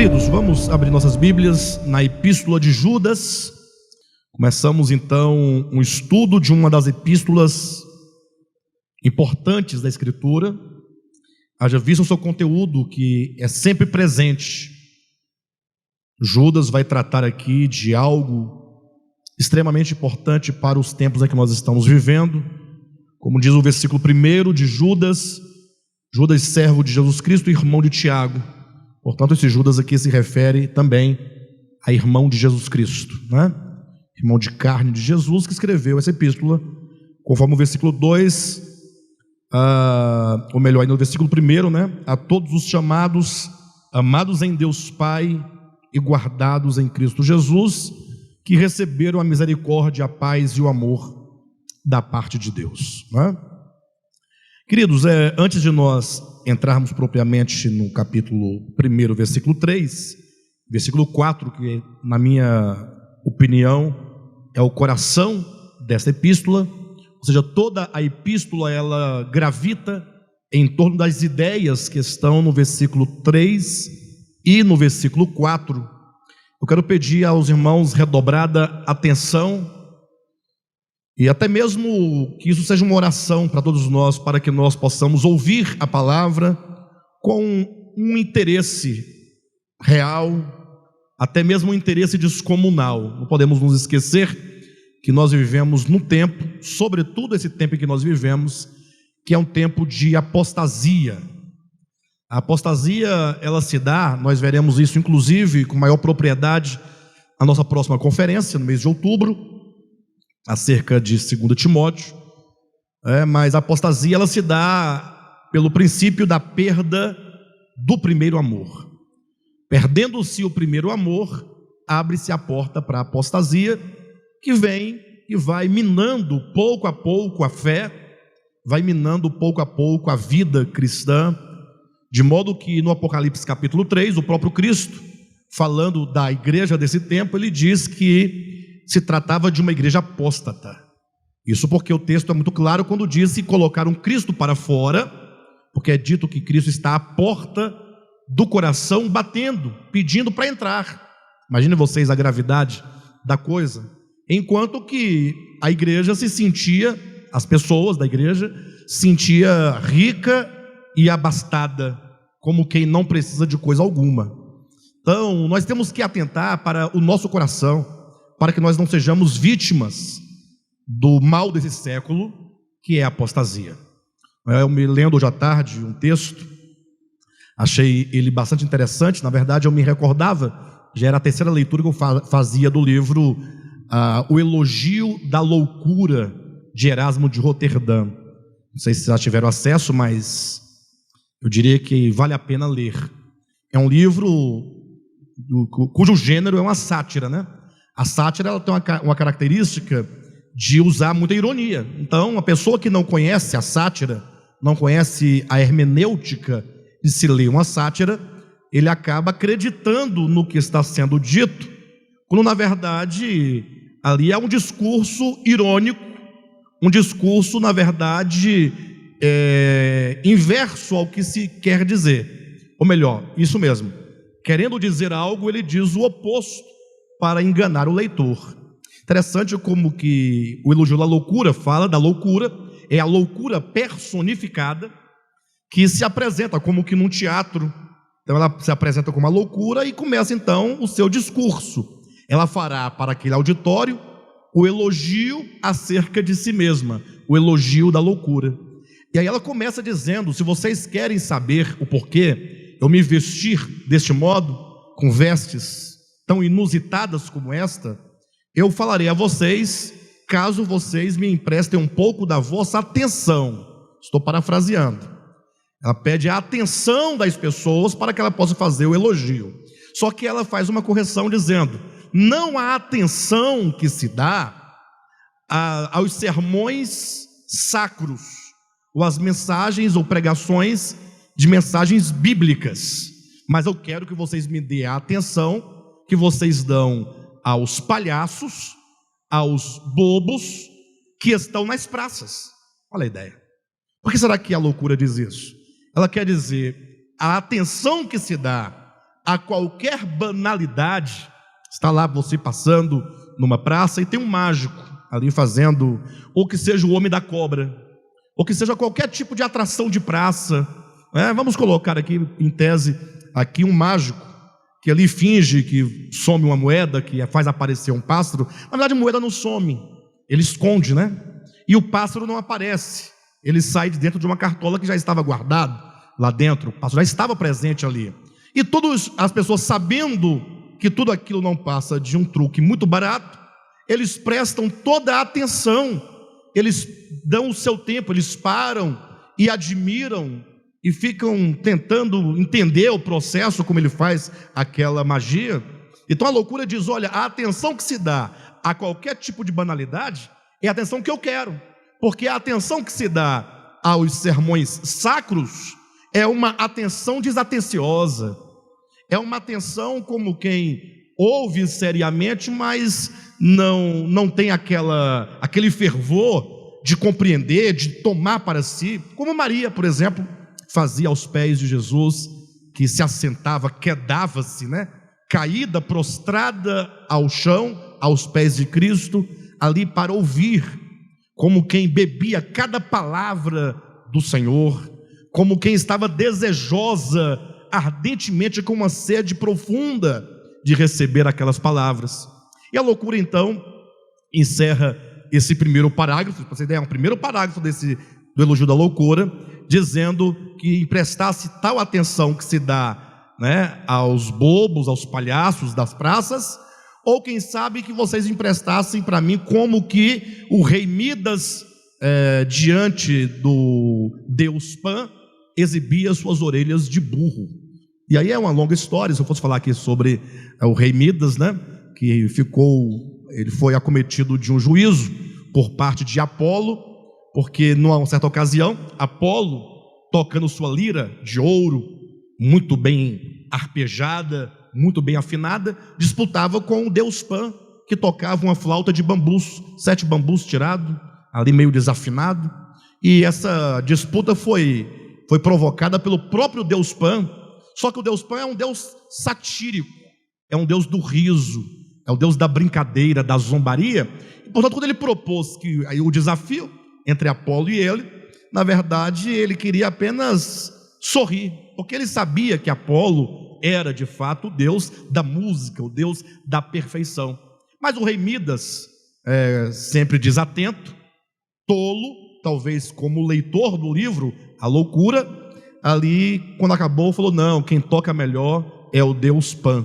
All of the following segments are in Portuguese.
Queridos, vamos abrir nossas Bíblias na Epístola de Judas. Começamos então um estudo de uma das epístolas importantes da Escritura. Haja visto o seu conteúdo, que é sempre presente. Judas vai tratar aqui de algo extremamente importante para os tempos em que nós estamos vivendo. Como diz o versículo 1 de Judas, Judas, servo de Jesus Cristo, irmão de Tiago. Portanto, esse Judas aqui se refere também a irmão de Jesus Cristo, né? Irmão de carne de Jesus, que escreveu essa epístola, conforme o versículo 2, ou melhor, no versículo 1, né? A todos os chamados, amados em Deus Pai e guardados em Cristo Jesus, que receberam a misericórdia, a paz e o amor da parte de Deus, né? Queridos, antes de nós entrarmos propriamente no capítulo 1, versículo 3, versículo 4, que na minha opinião é o coração dessa epístola, ou seja, toda a epístola ela gravita em torno das ideias que estão no versículo 3 e no versículo 4. Eu quero pedir aos irmãos redobrada atenção, e até mesmo que isso seja uma oração para todos nós, para que nós possamos ouvir a palavra com um interesse real, até mesmo um interesse descomunal. Não podemos nos esquecer que nós vivemos num tempo, sobretudo esse tempo em que nós vivemos, que é um tempo de apostasia. A apostasia, ela se dá, nós veremos isso inclusive com maior propriedade na nossa próxima conferência, no mês de outubro, acerca de 2 Timóteo, mas a apostasia ela se dá pelo princípio da perda do primeiro amor. Perdendo-se o primeiro amor, abre-se a porta para a apostasia, que vem e vai minando pouco a pouco a fé, vai minando pouco a pouco a vida cristã, de modo que no Apocalipse capítulo 3, o próprio Cristo, falando da igreja desse tempo, ele diz que se tratava de uma igreja apóstata. Isso porque o texto é muito claro quando diz que colocaram Cristo para fora, porque é dito que Cristo está à porta do coração batendo, pedindo para entrar. Imaginem vocês a gravidade da coisa. Enquanto que a igreja se sentia, as pessoas da igreja, sentia rica e abastada, como quem não precisa de coisa alguma. Então, nós temos que atentar para o nosso coração, para que nós não sejamos vítimas do mal desse século, que é a apostasia. Eu me lendo hoje à tarde um texto, achei ele bastante interessante. Na verdade, eu me recordava, já era a terceira leitura que eu fazia do livro O Elogio da Loucura, de Erasmo de Roterdã. Não sei se já tiveram acesso, mas eu diria que vale a pena ler. É um livro cujo gênero é uma sátira, né? A sátira ela tem uma característica de usar muita ironia. Então, a pessoa que não conhece a sátira, não conhece a hermenêutica de se ler uma sátira, ele acaba acreditando no que está sendo dito, quando na verdade ali é um discurso irônico, um discurso na verdade inverso ao que se quer dizer. Ou melhor, isso mesmo, querendo dizer algo, ele diz o oposto para enganar o leitor. Interessante como que o elogio da loucura fala da loucura, é a loucura personificada que se apresenta como que num teatro. Então ela se apresenta como uma loucura e começa então o seu discurso. Ela fará para aquele auditório o elogio acerca de si mesma, o elogio da loucura. E aí ela começa dizendo: se vocês querem saber o porquê eu me vestir deste modo, com vestes tão inusitadas como esta, eu falarei a vocês, caso vocês me emprestem um pouco da vossa atenção. Estou parafraseando. Ela pede a atenção das pessoas para que ela possa fazer o elogio. Só que ela faz uma correção dizendo: não há atenção que se dá aos sermões sacros, ou às mensagens ou pregações de mensagens bíblicas, mas eu quero que vocês me dêem a atenção que vocês dão aos palhaços, aos bobos que estão nas praças. Olha a ideia. Por que será que a loucura diz isso? Ela quer dizer, a atenção que se dá a qualquer banalidade. Está lá você passando numa praça e tem um mágico ali fazendo, ou que seja o homem da cobra, ou que seja qualquer tipo de atração de praça. Vamos colocar aqui em tese aqui um mágico que ali finge que some uma moeda, que faz aparecer um pássaro. Na verdade a moeda não some, ele esconde, né? E o pássaro não aparece, ele sai de dentro de uma cartola que já estava guardado lá dentro, o pássaro já estava presente ali. E todas as pessoas, sabendo que tudo aquilo não passa de um truque muito barato, eles prestam toda a atenção, eles dão o seu tempo, eles param e admiram e ficam tentando entender o processo, como ele faz aquela magia. Então a loucura diz: olha, a atenção que se dá a qualquer tipo de banalidade é a atenção que eu quero, porque a atenção que se dá aos sermões sacros é uma atenção desatenciosa, é uma atenção como quem ouve seriamente, mas não tem aquele fervor de compreender, de tomar para si, como Maria, por exemplo, fazia aos pés de Jesus, que se assentava, quedava-se, caída, prostrada ao chão, aos pés de Cristo, ali para ouvir, como quem bebia cada palavra do Senhor, como quem estava desejosa, ardentemente, com uma sede profunda de receber aquelas palavras. E a loucura então encerra esse primeiro parágrafo, para você ter um primeiro parágrafo do elogio da loucura, dizendo que emprestasse tal atenção que se dá aos bobos, aos palhaços das praças, ou quem sabe que vocês emprestassem para mim como que o rei Midas, diante do deus Pan, exibia suas orelhas de burro. E aí é uma longa história. Se eu fosse falar aqui sobre o rei Midas, que ele foi acometido de um juízo por parte de Apolo, porque numa certa ocasião, Apolo, tocando sua lira de ouro, muito bem arpejada, muito bem afinada, disputava com o deus Pan, que tocava uma flauta de bambus, 7 bambus tirados, ali meio desafinado. E essa disputa foi provocada pelo próprio deus Pan. Só que o deus Pan é um deus satírico, é um deus do riso, é o deus da brincadeira, da zombaria. E, portanto, quando ele propôs o desafio entre Apolo e ele, na verdade ele queria apenas sorrir, porque ele sabia que Apolo era de fato o deus da música, o deus da perfeição. Mas o rei Midas, sempre desatento, tolo, talvez como leitor do livro A Loucura, ali quando acabou falou: não, quem toca melhor é o deus Pan.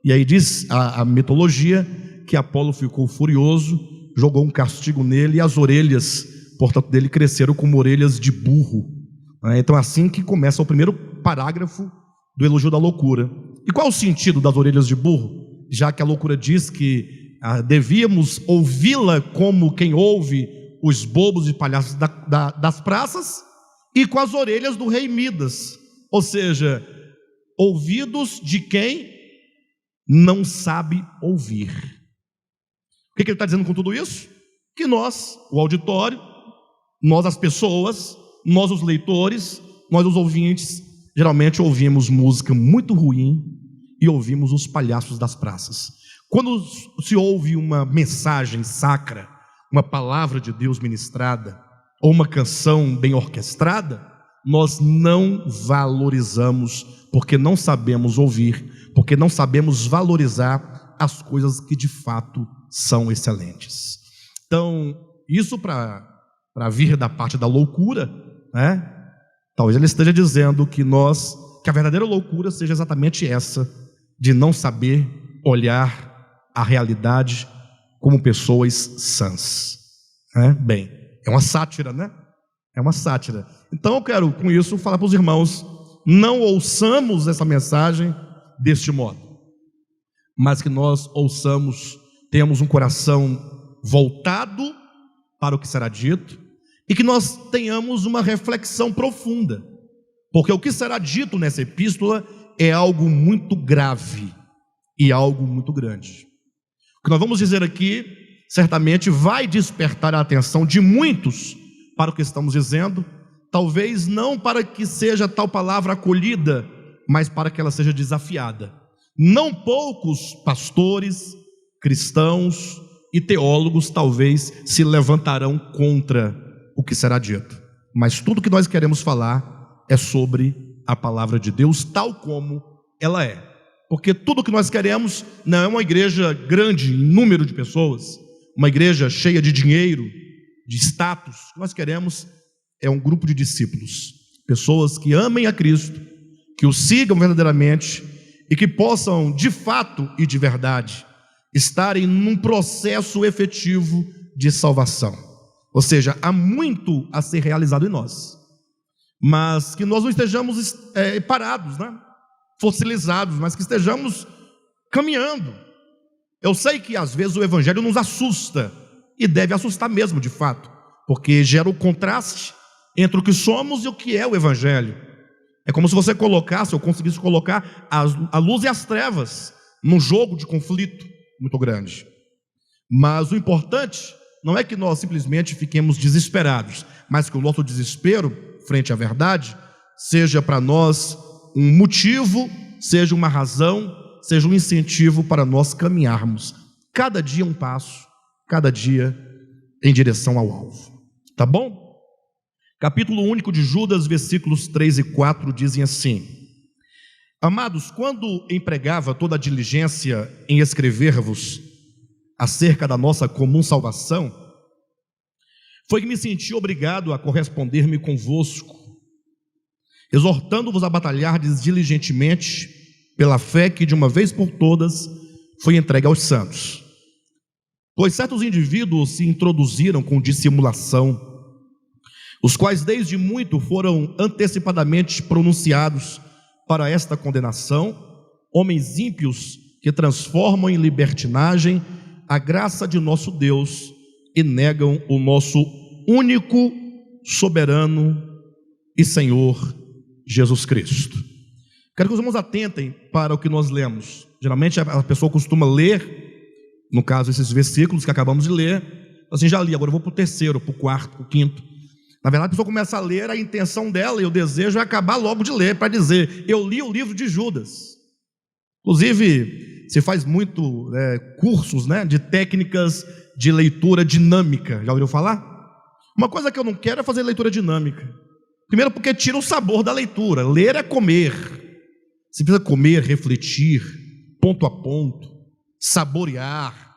E aí diz a mitologia que Apolo ficou furioso, jogou um castigo nele e as orelhas, portanto, dele cresceram como orelhas de burro. Então assim que começa o primeiro parágrafo do elogio da loucura. E qual é o sentido das orelhas de burro? Já que a loucura diz que devíamos ouvi-la como quem ouve os bobos e palhaços das praças, e com as orelhas do rei Midas, ou seja, ouvidos de quem não sabe ouvir. O que ele está dizendo com tudo isso? Que nós, o auditório, nós as pessoas, nós os leitores, nós os ouvintes, geralmente ouvimos música muito ruim e ouvimos os palhaços das praças. Quando se ouve uma mensagem sacra, uma palavra de Deus ministrada, ou uma canção bem orquestrada, nós não valorizamos, porque não sabemos ouvir, porque não sabemos valorizar as coisas que de fato são excelentes. Então, isso para vir da parte da loucura, talvez ele esteja dizendo que a verdadeira loucura seja exatamente essa, de não saber olhar a realidade como pessoas sãs. Bem, é uma sátira, É uma sátira. Então eu quero com isso falar para os irmãos: não ouçamos essa mensagem deste modo, mas que nós ouçamos, tenhamos um coração voltado para o que será dito, e que nós tenhamos uma reflexão profunda, porque o que será dito nessa epístola é algo muito grave e algo muito grande. O que nós vamos dizer aqui certamente vai despertar a atenção de muitos para o que estamos dizendo, talvez não para que seja tal palavra acolhida mas para que ela seja desafiada. Não poucos pastores, cristãos e teólogos talvez se levantarão contra o que será dito, mas tudo que nós queremos falar é sobre a palavra de Deus tal como ela é, porque tudo que nós queremos não é uma igreja grande em número de pessoas, uma igreja cheia de dinheiro, de status. O que nós queremos é um grupo de discípulos, pessoas que amem a Cristo, que o sigam verdadeiramente e que possam de fato e de verdade estarem num processo efetivo de salvação. Ou seja, há muito a ser realizado em nós, mas que nós não estejamos parados, né? Fossilizados, mas que estejamos caminhando. Eu sei que às vezes o evangelho nos assusta, e deve assustar mesmo de fato, porque gera o contraste entre o que somos e o que é o evangelho. É como se você colocasse, ou conseguisse colocar a luz e as trevas num jogo de conflito muito grande. Mas o importante não é que nós simplesmente fiquemos desesperados, mas que o nosso desespero frente à verdade seja para nós um motivo, seja uma razão, seja um incentivo para nós caminharmos cada dia um passo, cada dia em direção ao alvo. Tá bom? Capítulo único de Judas, versículos 3 e 4 dizem assim: Amados, quando empregava toda a diligência em escrever-vos acerca da nossa comum salvação, foi que me senti obrigado a corresponder-me convosco, exortando-vos a batalhardes diligentemente pela fé que de uma vez por todas foi entregue aos santos. Pois certos indivíduos se introduziram com dissimulação, os quais desde muito foram antecipadamente pronunciados para esta condenação, homens ímpios que transformam em libertinagem a graça de nosso Deus e negam o nosso único, soberano e Senhor Jesus Cristo. Quero que os irmãos atentem para o que nós lemos. Geralmente a pessoa costuma ler, no caso esses versículos que acabamos de ler, assim, já li, agora eu vou para o terceiro, para o quarto, para o quinto. Na verdade a pessoa começa a ler, a intenção dela e o desejo é acabar logo de ler, para dizer, eu li o livro de Judas. Inclusive, se faz muito cursos, né, de técnicas de leitura dinâmica, já ouviu falar? Uma coisa que eu não quero é fazer leitura dinâmica. Primeiro porque tira o sabor da leitura. Ler é comer. Você precisa comer, refletir, ponto a ponto, saborear,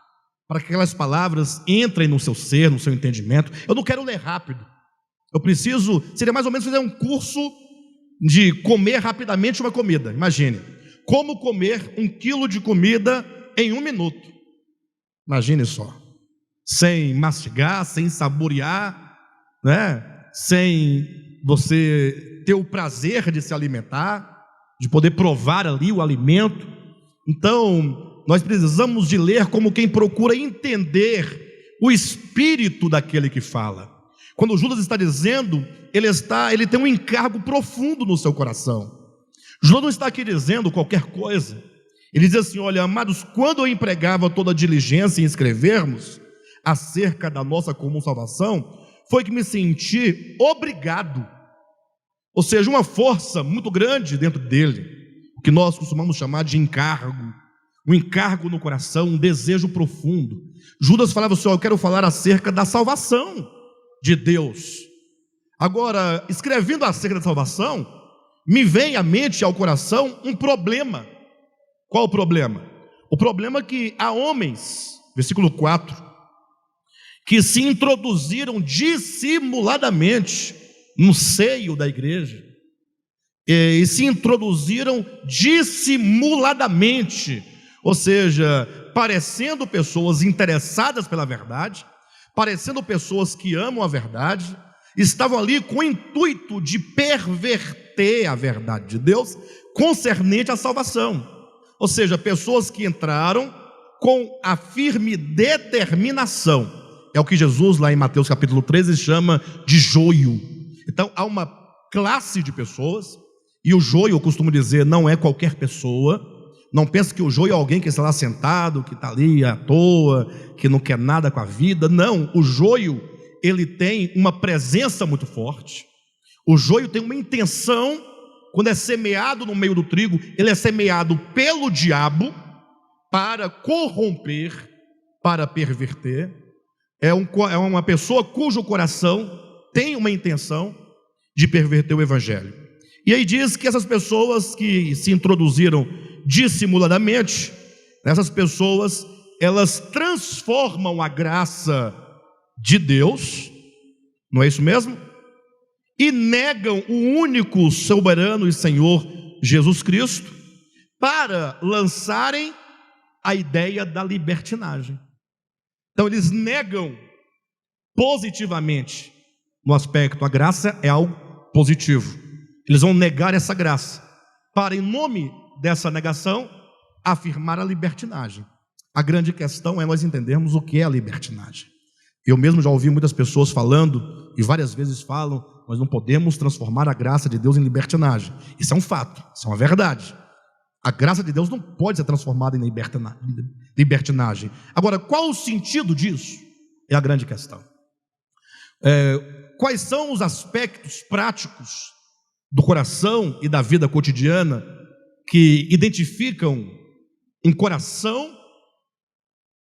para que aquelas palavras entrem no seu ser, no seu entendimento. Eu não quero ler rápido. Eu preciso, seria mais ou menos fazer um curso de comer rapidamente uma comida. Imagine, como comer 1 quilo de comida em 1 minuto. Imagine só, sem mastigar, sem saborear, né? Sem você ter o prazer de se alimentar, de poder provar ali o alimento. Então, nós precisamos de ler como quem procura entender o espírito daquele que fala. Quando Judas está dizendo, ele tem um encargo profundo no seu coração. Judas não está aqui dizendo qualquer coisa. Ele diz assim: olha, amados, quando eu empregava toda a diligência em escrevermos acerca da nossa comum salvação, foi que me senti obrigado, ou seja, uma força muito grande dentro dele, o que nós costumamos chamar de encargo, um encargo no coração, um desejo profundo. Judas falava assim: eu quero falar acerca da salvação de Deus. Agora, escrevendo acerca da salvação, me vem à mente e ao coração um problema. Qual o problema? O problema é que há homens, versículo 4, que se introduziram dissimuladamente no seio da igreja, e se introduziram dissimuladamente, ou seja, parecendo pessoas interessadas pela verdade, parecendo pessoas que amam a verdade, estavam ali com o intuito de perverter a verdade de Deus concernente à salvação. Ou seja, pessoas que entraram com a firme determinação. É o que Jesus lá em Mateus capítulo 13 chama de joio. Então há uma classe de pessoas, e o joio, eu costumo dizer, não é qualquer pessoa. Não pense que o joio é alguém que está lá sentado, que está ali à toa, que não quer nada com a vida. Não, o joio, ele tem uma presença muito forte. O joio tem uma intenção quando é semeado no meio do trigo, ele é semeado pelo diabo para corromper, para perverter. É uma pessoa cujo coração tem uma intenção de perverter o evangelho. E aí diz que essas pessoas que se introduziram dissimuladamente, essas pessoas, elas transformam a graça de Deus, não é isso mesmo? E negam o único soberano e Senhor Jesus Cristo, para lançarem a ideia da libertinagem. Então eles negam positivamente, no aspecto, a graça é algo positivo. Eles vão negar essa graça, para em nome dessa negação, afirmar a libertinagem. A grande questão é nós entendermos o que é a libertinagem. Eu mesmo já ouvi muitas pessoas falando, e várias vezes falam, nós não podemos transformar a graça de Deus em libertinagem. Isso é um fato, isso é uma verdade. A graça de Deus não pode ser transformada em libertinagem. Agora, qual o sentido disso? É a grande questão. Quais são os aspectos práticos do coração e da vida cotidiana que identificam um coração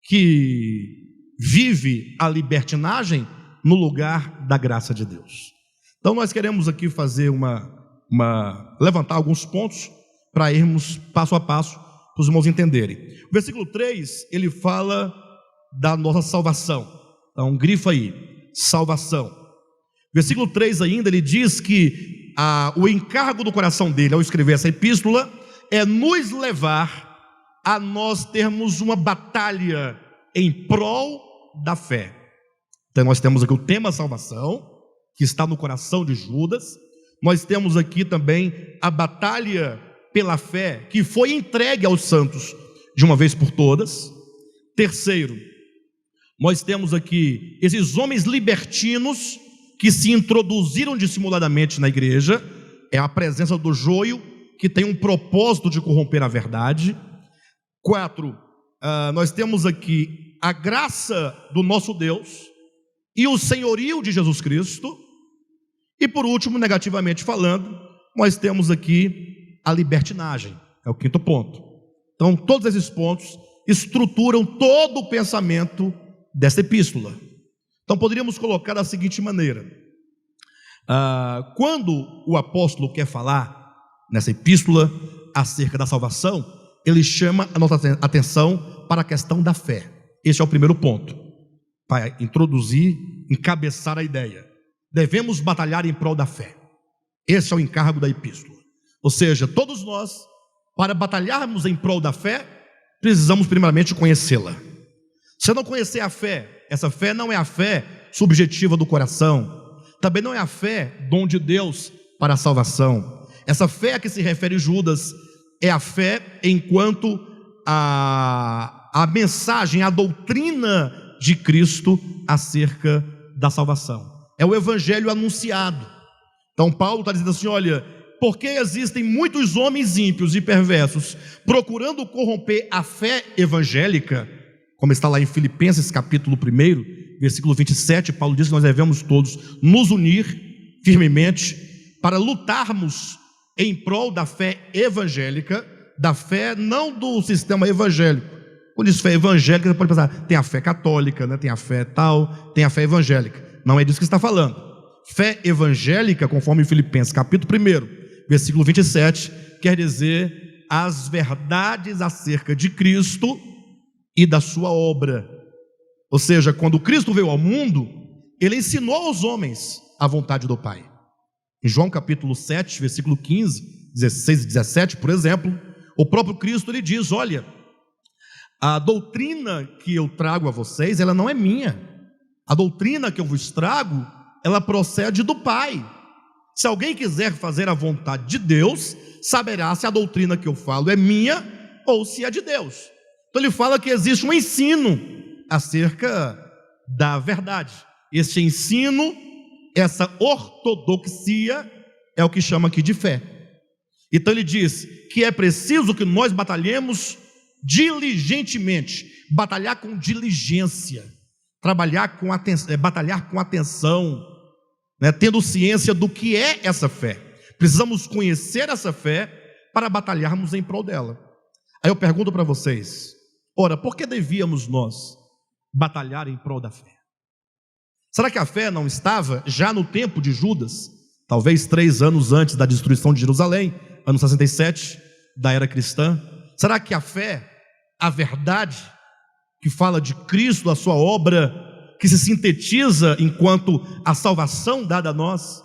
que vive a libertinagem no lugar da graça de Deus? Então nós queremos aqui fazer levantar alguns pontos para irmos passo a passo para os irmãos entenderem. O versículo 3, ele fala da nossa salvação. Então grifa aí, salvação. Versículo 3 ainda, ele diz que o encargo do coração dele ao escrever essa epístola é nos levar a nós termos uma batalha em prol da fé. Então nós temos aqui o tema salvação, que está no coração de Judas. Nós temos aqui também a batalha pela fé, que foi entregue aos santos de uma vez por todas. Terceiro, nós temos aqui esses homens libertinos que se introduziram dissimuladamente na igreja. É a presença do joio, que tem um propósito de corromper a verdade. 4, nós temos aqui a graça do nosso Deus e o senhorio de Jesus Cristo. E por último, negativamente falando, nós temos aqui a libertinagem, é o 5º ponto. Então todos esses pontos estruturam todo o pensamento dessa epístola. Então poderíamos colocar da seguinte maneira: quando o apóstolo quer falar nessa epístola acerca da salvação, ele chama a nossa atenção para a questão da fé. Esse é o primeiro ponto, para introduzir, encabeçar a ideia. Devemos batalhar em prol da fé. Esse é o encargo da epístola. Ou seja, todos nós, para batalharmos em prol da fé, precisamos primeiramente conhecê-la. Se eu não conhecer a fé, essa fé não é a fé subjetiva do coração, também não é a fé dom de Deus para a salvação. Essa fé a que se refere Judas é a fé enquanto a mensagem, a doutrina de Cristo acerca da salvação. É o evangelho anunciado. Então Paulo está dizendo assim: olha, porque existem muitos homens ímpios e perversos procurando corromper a fé evangélica, como está lá em Filipenses capítulo 1, versículo 27, Paulo diz que nós devemos todos nos unir firmemente para lutarmos em prol da fé evangélica, da fé não do sistema evangélico. Quando diz fé evangélica, você pode pensar, tem a fé católica, né? Tem a fé tal, tem a fé evangélica. Não é disso que está falando. Fé evangélica, conforme Filipenses capítulo 1, versículo 27, quer dizer as verdades acerca de Cristo e da sua obra. Ou seja, quando Cristo veio ao mundo, ele ensinou aos homens a vontade do Pai. Em João capítulo 7, versículo 15, 16 e 17, por exemplo, o próprio Cristo ele diz: olha, a doutrina que eu trago a vocês, ela não é minha. A doutrina que eu vos trago, ela procede do Pai. Se alguém quiser fazer a vontade de Deus, saberá se a doutrina que eu falo é minha ou se é de Deus. Então ele fala que existe um ensino acerca da verdade. Este ensino, essa ortodoxia, é o que chama aqui de fé. Então ele diz que é preciso que nós batalhemos diligentemente, batalhar com diligência, batalhar com atenção, né, tendo ciência do que é essa fé, Precisamos conhecer essa fé para batalharmos em prol dela. Aí eu pergunto para vocês, ora, por que devíamos nós batalhar em prol da fé? Será que a fé não estava já no tempo de Judas, talvez 3 anos antes da destruição de Jerusalém, ano 67 da era cristã? Será que a fé, a verdade que fala de Cristo, da sua obra, que se sintetiza enquanto a salvação dada a nós,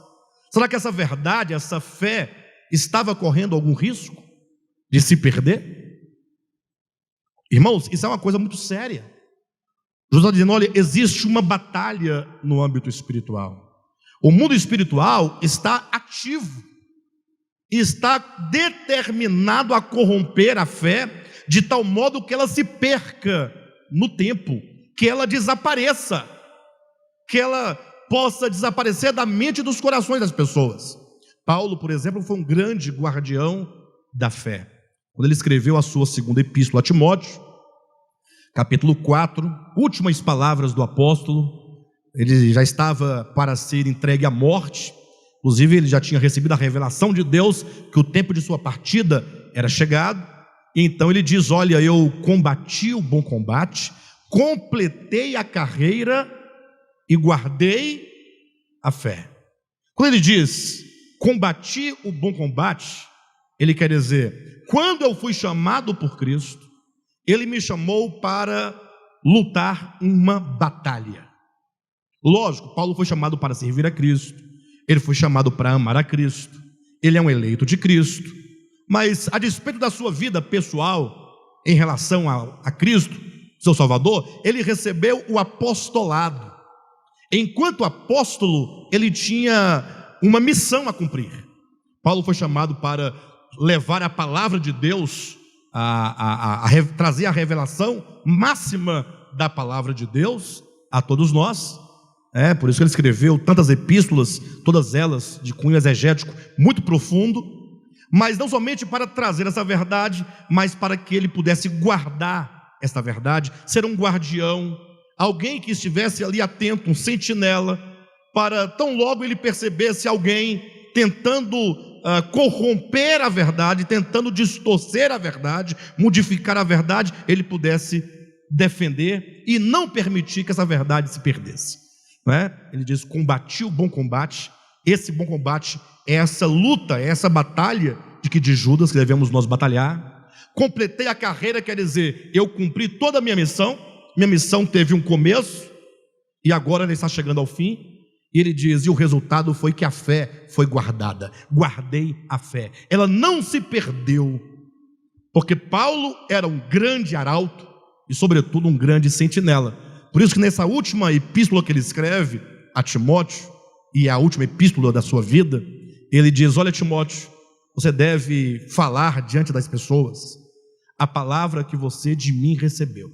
será que essa verdade, essa fé estava correndo algum risco de se perder? Irmãos, isso é uma coisa muito séria. Jesus está dizendo, olha, existe uma batalha no âmbito espiritual. O mundo espiritual está ativo, está determinado a corromper a fé, de tal modo que ela se perca no tempo, que ela desapareça, que ela possa desaparecer da mente e dos corações das pessoas. Paulo, por exemplo, foi um grande guardião da fé. Quando ele escreveu a sua segunda epístola a Timóteo, capítulo 4, últimas palavras do apóstolo, ele já estava para ser entregue à morte, inclusive ele já tinha recebido a revelação de Deus, que o tempo de sua partida era chegado, e então ele diz, olha, eu combati o bom combate, completei a carreira e guardei a fé. Quando ele diz, combati o bom combate, ele quer dizer, quando eu fui chamado por Cristo, Ele me chamou para lutar uma batalha. Lógico, Paulo foi chamado para servir a Cristo, ele foi chamado para amar a Cristo, ele é um eleito de Cristo, mas a despeito da sua vida pessoal, em relação a Cristo, seu Salvador, ele recebeu o apostolado. Enquanto apóstolo, ele tinha uma missão a cumprir. Paulo foi chamado para levar a palavra de Deus, trazer a revelação máxima da palavra de Deus a todos nós. Por isso que ele escreveu tantas epístolas, todas elas de cunho exegético muito profundo, mas não somente para trazer essa verdade, mas para que ele pudesse guardar essa verdade, ser um guardião, alguém que estivesse ali atento, um sentinela, para tão logo ele percebesse alguém tentando corromper a verdade, tentando distorcer a verdade, modificar a verdade, ele pudesse defender e não permitir que essa verdade se perdesse. Ele diz, combati o bom combate. Esse bom combate é essa luta, é essa batalha de Judas que devemos nós batalhar. Completei a carreira, quer dizer, eu cumpri toda a minha missão teve um começo e agora ela está chegando ao fim. E ele diz, e o resultado foi que a fé foi guardada. Guardei a fé, ela não se perdeu, porque Paulo era um grande arauto e sobretudo um grande sentinela. Por isso que nessa última epístola que ele escreve a Timóteo, e a última epístola da sua vida, ele diz, olha Timóteo, você deve falar diante das pessoas a palavra que você de mim recebeu.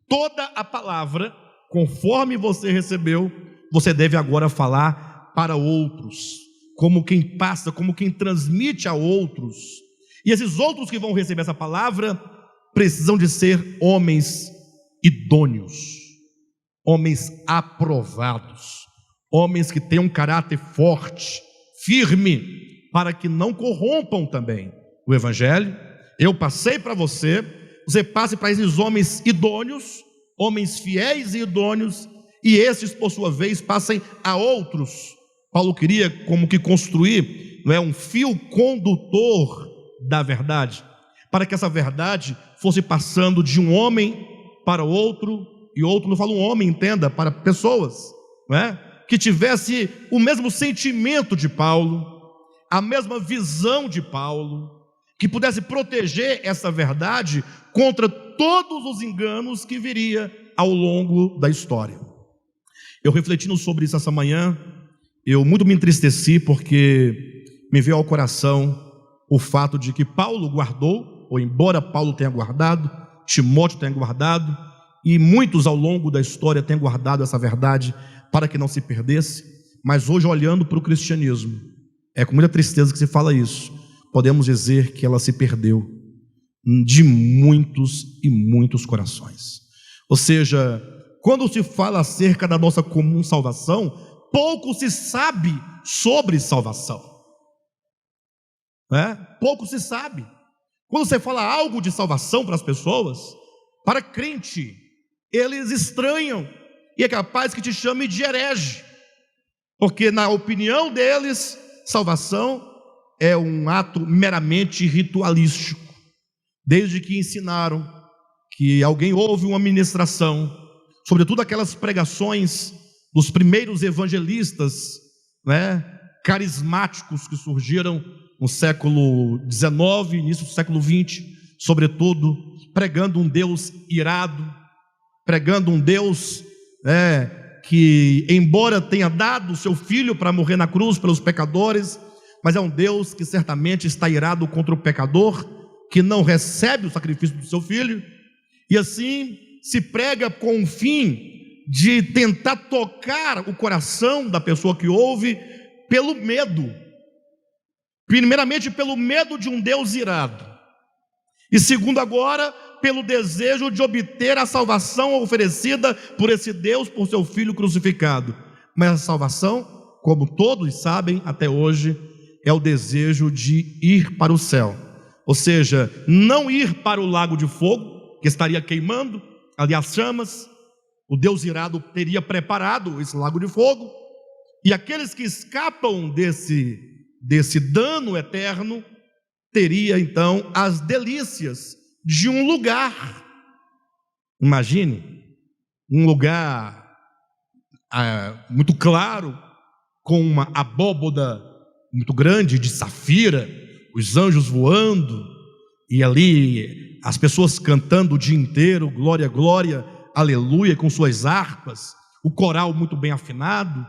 Toda a palavra, conforme você recebeu, você deve agora falar para outros, como quem passa, como quem transmite a outros. E esses outros que vão receber essa palavra precisam de ser homens idôneos, homens aprovados, homens que tenham um caráter forte, firme, para que não corrompam também o evangelho. Eu passei para você, você passe para esses homens idôneos, homens fiéis e idôneos, e esses por sua vez passem a outros. Paulo queria como que construir um fio condutor da verdade, para que essa verdade fosse passando de um homem para outro, e outro, não falo um homem, entenda, para pessoas, que tivesse o mesmo sentimento de Paulo, a mesma visão de Paulo, que pudesse proteger essa verdade contra todos os enganos que viria ao longo da história. Eu refletindo sobre isso essa manhã, eu muito me entristeci, porque me veio ao coração o fato de que Paulo guardou, ou embora Paulo tenha guardado, Timóteo tenha guardado, e muitos ao longo da história tenham guardado essa verdade para que não se perdesse, mas hoje, olhando para o cristianismo, é com muita tristeza que se fala isso, podemos dizer que ela se perdeu de muitos e muitos corações. Ou seja, quando se fala acerca da nossa comum salvação, pouco se sabe sobre salvação. né? Pouco se sabe. Quando você fala algo de salvação para as pessoas, para crente, eles estranham e é capaz que te chame de herege, porque na opinião deles, salvação é um ato meramente ritualístico. Desde que ensinaram que alguém ouve uma ministração, sobretudo aquelas pregações dos primeiros evangelistas, né, carismáticos que surgiram no século XIX, início do século XX, sobretudo, pregando um Deus irado, pregando um Deus que, embora tenha dado o seu filho para morrer na cruz pelos pecadores, mas é um Deus que certamente está irado contra o pecador, que não recebe o sacrifício do seu filho, e assim se prega com o fim de tentar tocar o coração da pessoa que ouve pelo medo, primeiramente pelo medo de um Deus irado, e segundo agora, pelo desejo de obter a salvação oferecida por esse Deus, por seu Filho crucificado. Mas a salvação, como todos sabem até hoje, é o desejo de ir para o céu, ou seja, não ir para o lago de fogo, que estaria queimando ali as chamas. O Deus irado teria preparado esse lago de fogo, e aqueles que escapam desse dano eterno, teria então as delícias de um lugar. Imagine, um lugar muito claro, com uma abóboda muito grande de safira, os anjos voando, e ali as pessoas cantando o dia inteiro, glória, glória, aleluia, com suas harpas, o coral muito bem afinado.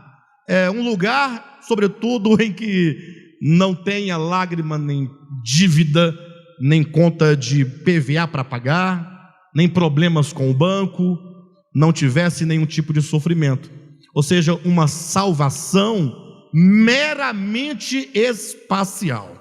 É um lugar, sobretudo, em que não tenha lágrima, nem dívida, nem conta de PVA para pagar, nem problemas com o banco, não tivesse nenhum tipo de sofrimento. Ou seja, uma salvação meramente espacial.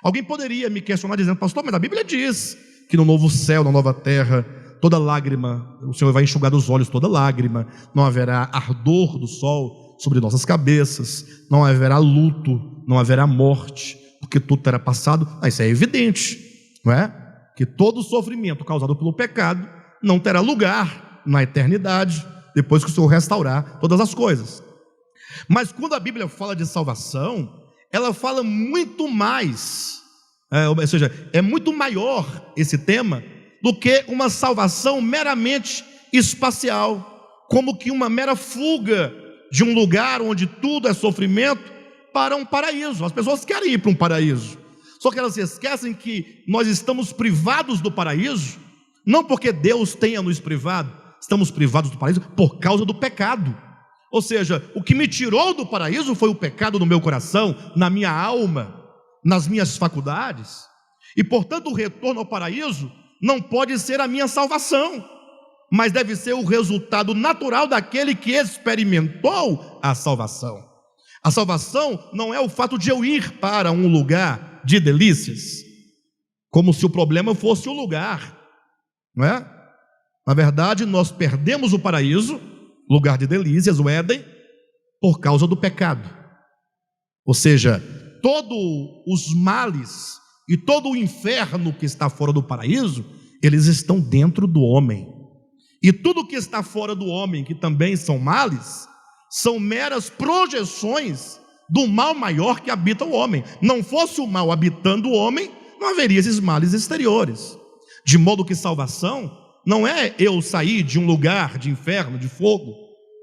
Alguém poderia me questionar dizendo: pastor, mas a Bíblia diz que no novo céu, na nova terra, toda lágrima, o Senhor vai enxugar dos olhos toda lágrima, não haverá ardor do sol sobre nossas cabeças, não haverá luto, não haverá morte, porque tudo terá passado. Isso é evidente, não é? Que todo sofrimento causado pelo pecado não terá lugar na eternidade, depois que o Senhor restaurar todas as coisas. Mas quando a Bíblia fala de salvação, ela fala muito mais, ou seja, é muito maior esse tema do que uma salvação meramente espacial, como que uma mera fuga de um lugar onde tudo é sofrimento para um paraíso. As pessoas querem ir para um paraíso, só que elas esquecem que nós estamos privados do paraíso, não porque Deus tenha nos privado, estamos privados do paraíso por causa do pecado. Ou seja, o que me tirou do paraíso foi o pecado no meu coração, na minha alma, nas minhas faculdades, e portanto o retorno ao paraíso não pode ser a minha salvação, mas deve ser o resultado natural daquele que experimentou a salvação. A salvação não é o fato de eu ir para um lugar de delícias, como se o problema fosse o lugar, não é? Na verdade, nós perdemos o paraíso, lugar de delícias, o Éden, por causa do pecado. Ou seja, todos os males e todo o inferno que está fora do paraíso, eles estão dentro do homem. E tudo que está fora do homem, que também são males, são meras projeções do mal maior que habita o homem. Não fosse o mal habitando o homem, não haveria esses males exteriores. De modo que salvação não é eu sair de um lugar de inferno, de fogo,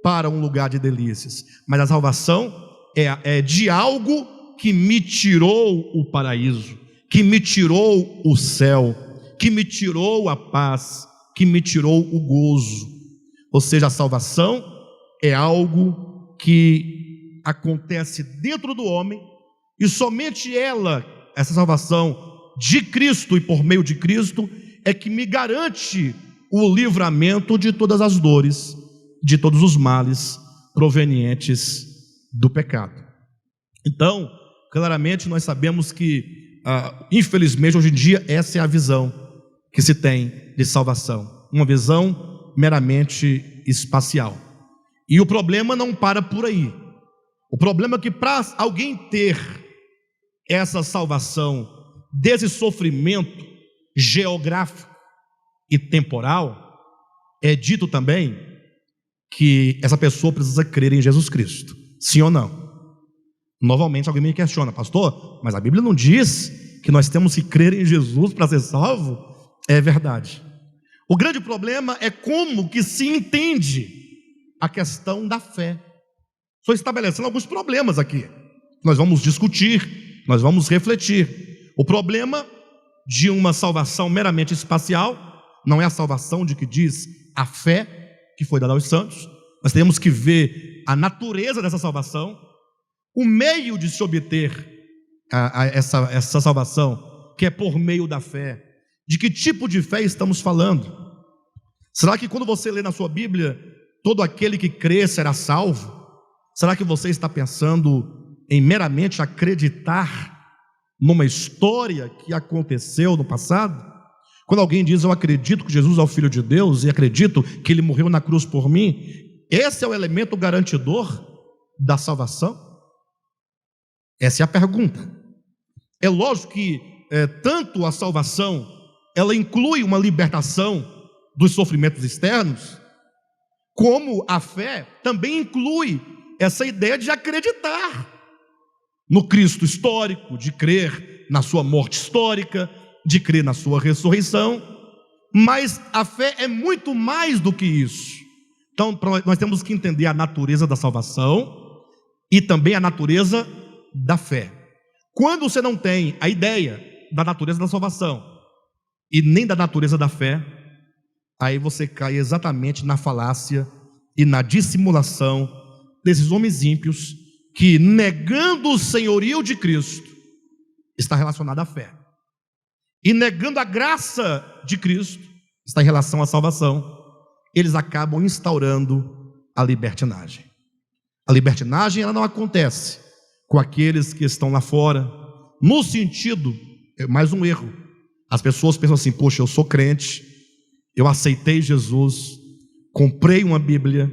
para um lugar de delícias, mas a salvação é de algo que me tirou o paraíso, que me tirou o céu, que me tirou a paz, que me tirou o gozo. Ou seja, a salvação é algo que acontece dentro do homem, e somente essa salvação de Cristo e por meio de Cristo, é que me garante o livramento de todas as dores, de todos os males provenientes do pecado. Então, claramente nós sabemos que, infelizmente, hoje em dia, essa é a visão que se tem de salvação, uma visão meramente espacial. E o problema não para por aí. O problema é que para alguém ter essa salvação desse sofrimento geográfico e temporal, é dito também que essa pessoa precisa crer em Jesus Cristo, sim ou não? Novamente alguém me questiona: pastor, mas a Bíblia não diz que nós temos que crer em Jesus para ser salvo? É verdade. O grande problema é como que se entende a questão da fé. Estou estabelecendo alguns problemas aqui, nós vamos discutir, nós vamos refletir. O problema de uma salvação meramente espacial não é a salvação de que diz a fé que foi dada aos santos. Nós temos que ver a natureza dessa salvação, o meio de se obter essa salvação, que é por meio da fé. De que tipo de fé estamos falando? Será que quando você lê na sua Bíblia, todo aquele que crê será salvo? Será que você está pensando em meramente acreditar numa história que aconteceu no passado? Quando alguém diz: eu acredito que Jesus é o Filho de Deus e acredito que Ele morreu na cruz por mim, esse é o elemento garantidor da salvação? Essa é a pergunta. É lógico que tanto a salvação, ela inclui uma libertação dos sofrimentos externos, como a fé também inclui essa ideia de acreditar no Cristo histórico, de crer na sua morte histórica, de crer na sua ressurreição. Mas a fé é muito mais do que isso. Então nós temos que entender a natureza da salvação e também a natureza da fé. Quando você não tem a ideia da natureza da salvação e nem da natureza da fé, aí você cai exatamente na falácia e na dissimulação desses homens ímpios que, negando o senhorio de Cristo, está relacionado à fé, e negando a graça de Cristo, está em relação à salvação. Eles acabam instaurando a libertinagem. A libertinagem, ela não acontece com aqueles que estão lá fora, no sentido, mais um erro, as pessoas pensam assim: poxa, eu sou crente, eu aceitei Jesus, comprei uma Bíblia,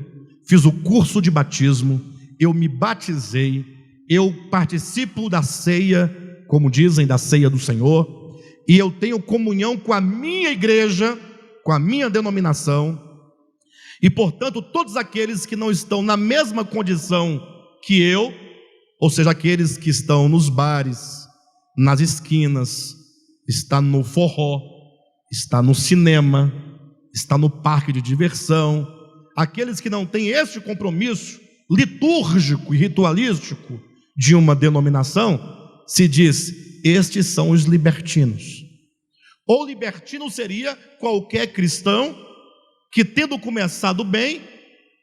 fiz o curso de batismo, eu me batizei, eu participo da ceia, como dizem, da ceia do Senhor, e eu tenho comunhão com a minha igreja, com a minha denominação, e portanto todos aqueles que não estão na mesma condição que eu, ou seja, aqueles que estão nos bares, nas esquinas, está no forró, está no cinema, está no parque de diversão, aqueles que não têm este compromisso litúrgico e ritualístico de uma denominação, se diz: estes são os libertinos. Ou libertino seria qualquer cristão que, tendo começado bem,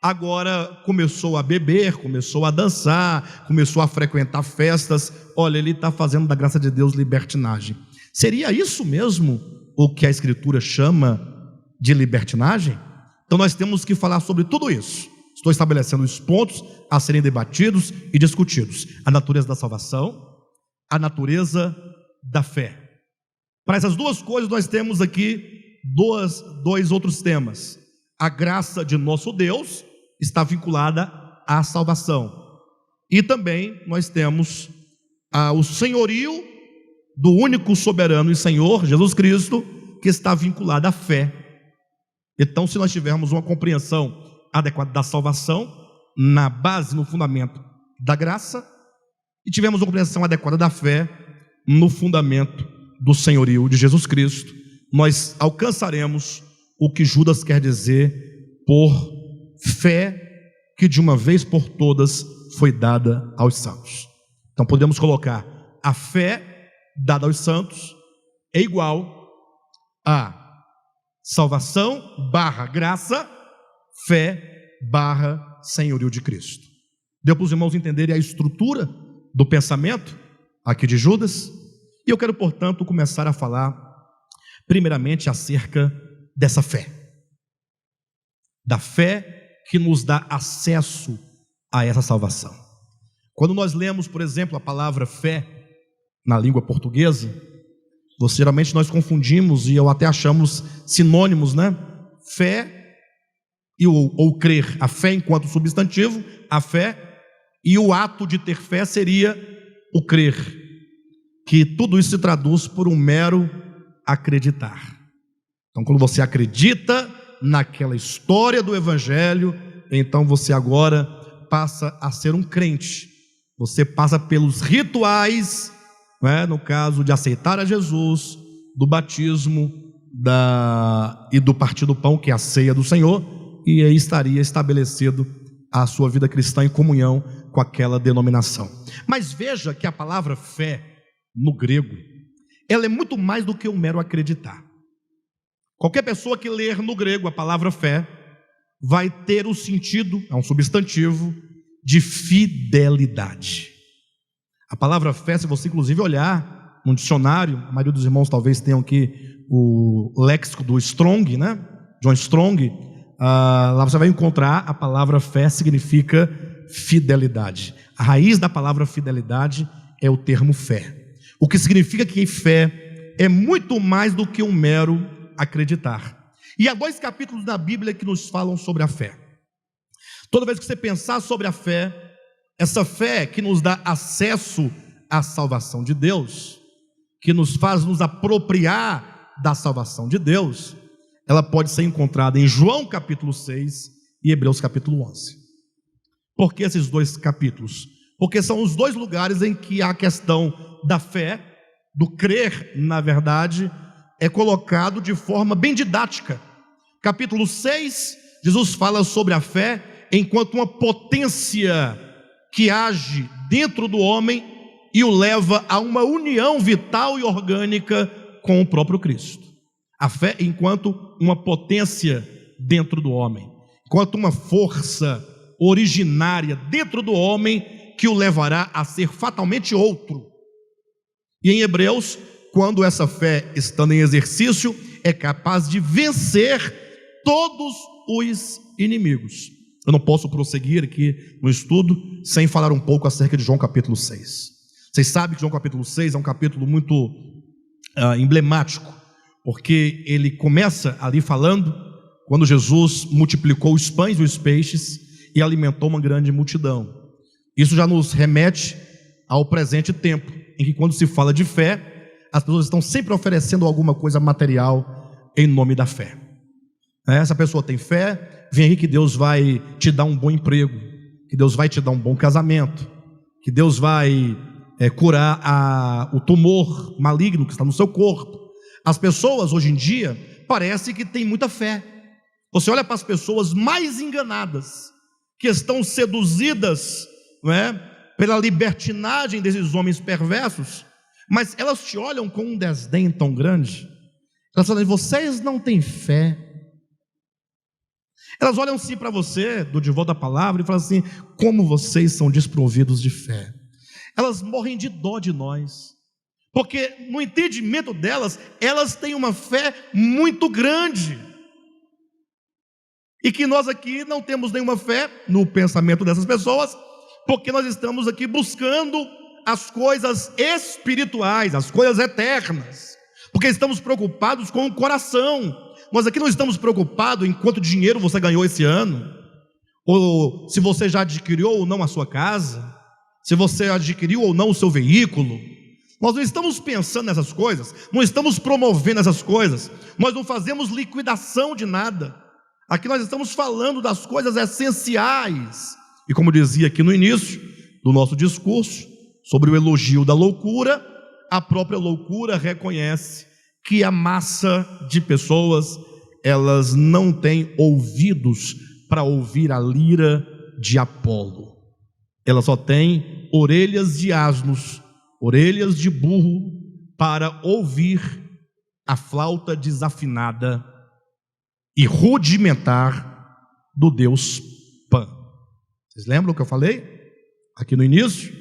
agora começou a beber, começou a dançar, começou a frequentar festas. Olha, ele está fazendo da graça de Deus libertinagem. Seria isso mesmo o que a Escritura chama de libertinagem? Então nós temos que falar sobre tudo isso. Estou estabelecendo os pontos a serem debatidos e discutidos: a natureza da salvação, a natureza da fé. Para essas duas coisas nós temos aqui dois outros temas. A graça de nosso Deus está vinculada à salvação, e também nós temos o senhorio do único soberano e Senhor, Jesus Cristo, que está vinculado à fé. Então, se nós tivermos uma compreensão adequada da salvação, na base, no fundamento da graça, e tivermos uma compreensão adequada da fé, no fundamento do senhorio de Jesus Cristo, nós alcançaremos o que Judas quer dizer por fé que de uma vez por todas foi dada aos santos. Então podemos colocar: a fé dada aos santos é igual a salvação barra graça, fé barra senhorio de Cristo. Deu para os irmãos entenderem a estrutura do pensamento aqui de Judas? E eu quero, portanto, começar a falar primeiramente acerca dessa fé, da fé que nos dá acesso a essa salvação. Quando nós lemos, por exemplo, a palavra fé na língua portuguesa, geralmente nós confundimos, e eu até achamos sinônimos, né? Fé ou crer. A fé enquanto substantivo, a fé, e o ato de ter fé seria o crer. que tudo isso se traduz por um mero acreditar. Então, quando você acredita naquela história do Evangelho, então você agora passa a ser um crente. Você passa pelos rituais, no caso de aceitar a Jesus, do batismo e do partir do pão, que é a ceia do Senhor, e aí estaria estabelecido a sua vida cristã em comunhão com aquela denominação. Mas veja que a palavra fé, no grego, ela é muito mais do que um mero acreditar. Qualquer pessoa que ler no grego a palavra fé vai ter o sentido, é um substantivo, de fidelidade. A palavra fé, se você inclusive olhar no dicionário, a maioria dos irmãos talvez tenham aqui o léxico do Strong, John Strong, lá você vai encontrar a palavra fé significa fidelidade. A raiz da palavra fidelidade é o termo fé. O que significa que fé é muito mais do que um mero acreditar. E há 2 capítulos da Bíblia que nos falam sobre a fé. Toda vez que você pensar sobre a fé, essa fé que nos dá acesso à salvação de Deus, que nos faz nos apropriar da salvação de Deus, ela pode ser encontrada em João capítulo 6 e Hebreus capítulo 11. Por que esses 2 capítulos? Porque são os 2 lugares em que a questão da fé, do crer na verdade, é colocado de forma bem didática. Capítulo 6, Jesus fala sobre a fé enquanto uma potência que age dentro do homem e o leva a uma união vital e orgânica com o próprio Cristo. A fé enquanto uma potência dentro do homem, enquanto uma força originária dentro do homem que o levará a ser fatalmente outro. E em Hebreus, quando essa fé, estando em exercício, é capaz de vencer todos os inimigos. Eu não posso prosseguir aqui no estudo sem falar um pouco acerca de João capítulo 6. Vocês sabem que João capítulo 6 é um capítulo muito emblemático, porque ele começa ali falando quando Jesus multiplicou os pães e os peixes e alimentou uma grande multidão. Isso já nos remete ao presente tempo, em que quando se fala de fé, as pessoas estão sempre oferecendo alguma coisa material em nome da fé. Essa pessoa tem fé, vem aí que Deus vai te dar um bom emprego, que Deus vai te dar um bom casamento, que Deus vai curar o tumor maligno que está no seu corpo. As pessoas hoje em dia parece que têm muita fé. Você olha para as pessoas mais enganadas, que estão seduzidas, pela libertinagem desses homens perversos, mas elas te olham com um desdém tão grande. Elas falam: vocês não têm fé. Elas olham assim para você, do de volta à palavra, e falam assim: como vocês são desprovidos de fé. Elas morrem de dó de nós, porque no entendimento delas, elas têm uma fé muito grande, e que nós aqui não temos nenhuma fé no pensamento dessas pessoas, porque nós estamos aqui buscando as coisas espirituais, as coisas eternas, porque estamos preocupados com o coração. Nós aqui não estamos preocupados em quanto dinheiro você ganhou esse ano, ou se você já adquiriu ou não a sua casa, se você adquiriu ou não o seu veículo. Nós não estamos pensando nessas coisas, não estamos promovendo essas coisas, nós não fazemos liquidação de nada. Aqui nós estamos falando das coisas essenciais. E como dizia aqui no início do nosso discurso, sobre o elogio da loucura, a própria loucura reconhece que a massa de pessoas, elas não têm ouvidos para ouvir a lira de Apolo. Elas só têm orelhas de asnos, orelhas de burro, para ouvir a flauta desafinada e rudimentar do Deus Pan. Vocês lembram o que eu falei aqui no início?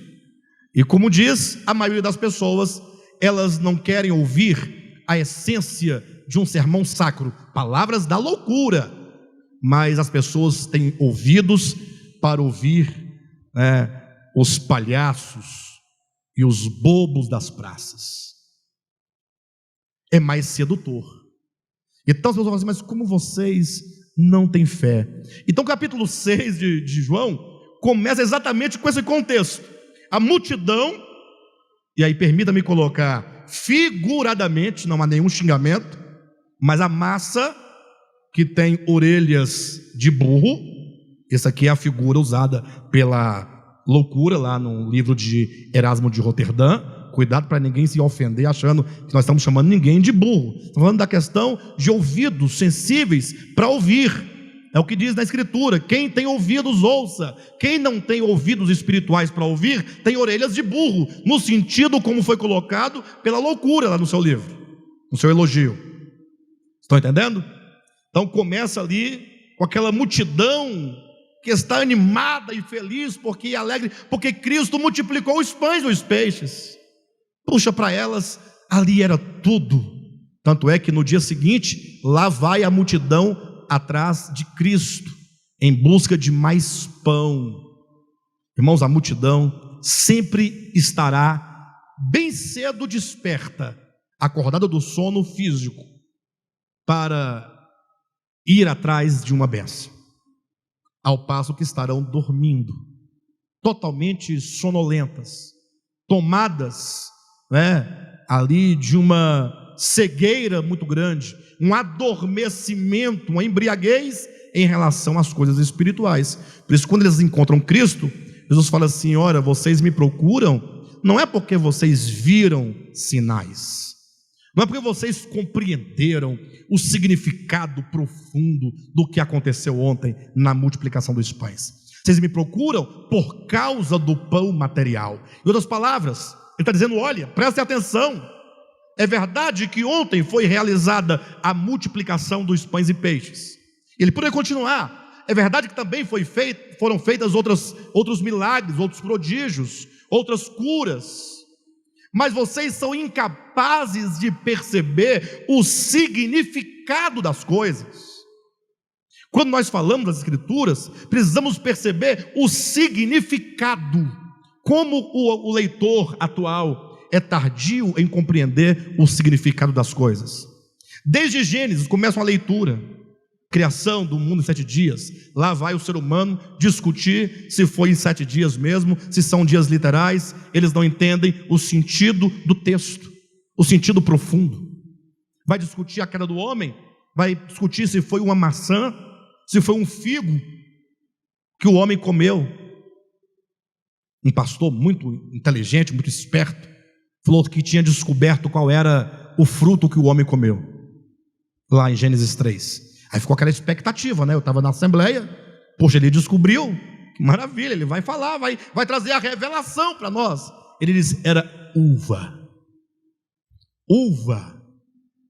E como diz, a maioria das pessoas, elas não querem ouvir a essência de um sermão sacro, palavras da loucura, mas as pessoas têm ouvidos para ouvir os palhaços e os bobos das praças. É mais sedutor. Então as pessoas falam assim: mas como vocês não têm fé? Então o capítulo 6 de João começa exatamente com esse contexto. A multidão e aí permita-me colocar figuradamente, não há nenhum xingamento, mas a massa que tem orelhas de burro, essa aqui é a figura usada pela loucura lá no livro de Erasmo de Roterdã. Cuidado para ninguém se ofender achando que nós estamos chamando ninguém de burro. Estamos falando da questão de ouvidos sensíveis para ouvir. É o que diz na Escritura: quem tem ouvidos ouça, quem não tem ouvidos espirituais para ouvir tem orelhas de burro, no sentido como foi colocado pela loucura lá no seu livro, no seu elogio. Estão entendendo? Então começa ali com aquela multidão que está animada e feliz porque alegre, porque Cristo multiplicou os pães e os peixes. Puxa, para elas ali era tudo. Tanto é que no dia seguinte lá vai a multidão atrás de Cristo em busca de mais pão. Irmãos, a multidão sempre estará bem cedo desperta, acordada do sono físico, para ir atrás de uma bênção, ao passo que estarão dormindo, totalmente sonolentas, tomadas, ali de uma cegueira muito grande, um adormecimento, uma embriaguez em relação às coisas espirituais. Por isso, quando eles encontram Cristo, Jesus fala assim: ora, vocês me procuram, não é porque vocês viram sinais, não é porque vocês compreenderam o significado profundo do que aconteceu ontem na multiplicação dos pães. Vocês me procuram por causa do pão material. Em outras palavras, ele está dizendo: olha, prestem atenção, é verdade que ontem foi realizada a multiplicação dos pães e peixes. Ele poderia continuar: é verdade que também foram feitas outros milagres, outros prodígios, outras curas, mas vocês são incapazes de perceber o significado das coisas. Quando nós falamos das Escrituras, precisamos perceber o significado. Como o leitor atual é tardio em compreender o significado das coisas. Desde Gênesis começa uma leitura, criação do mundo em 7 dias. Lá vai o ser humano discutir se foi em 7 dias mesmo, se são dias literais. Eles não entendem o sentido do texto, o sentido profundo. Vai discutir a queda do homem, vai discutir se foi uma maçã, se foi um figo que o homem comeu. Um pastor muito inteligente, muito esperto, falou que tinha descoberto qual era o fruto que o homem comeu, lá em Gênesis 3. Aí ficou aquela expectativa, eu estava na assembleia, poxa, ele descobriu, que maravilha, ele vai falar, vai trazer a revelação para nós. Ele disse: era uva.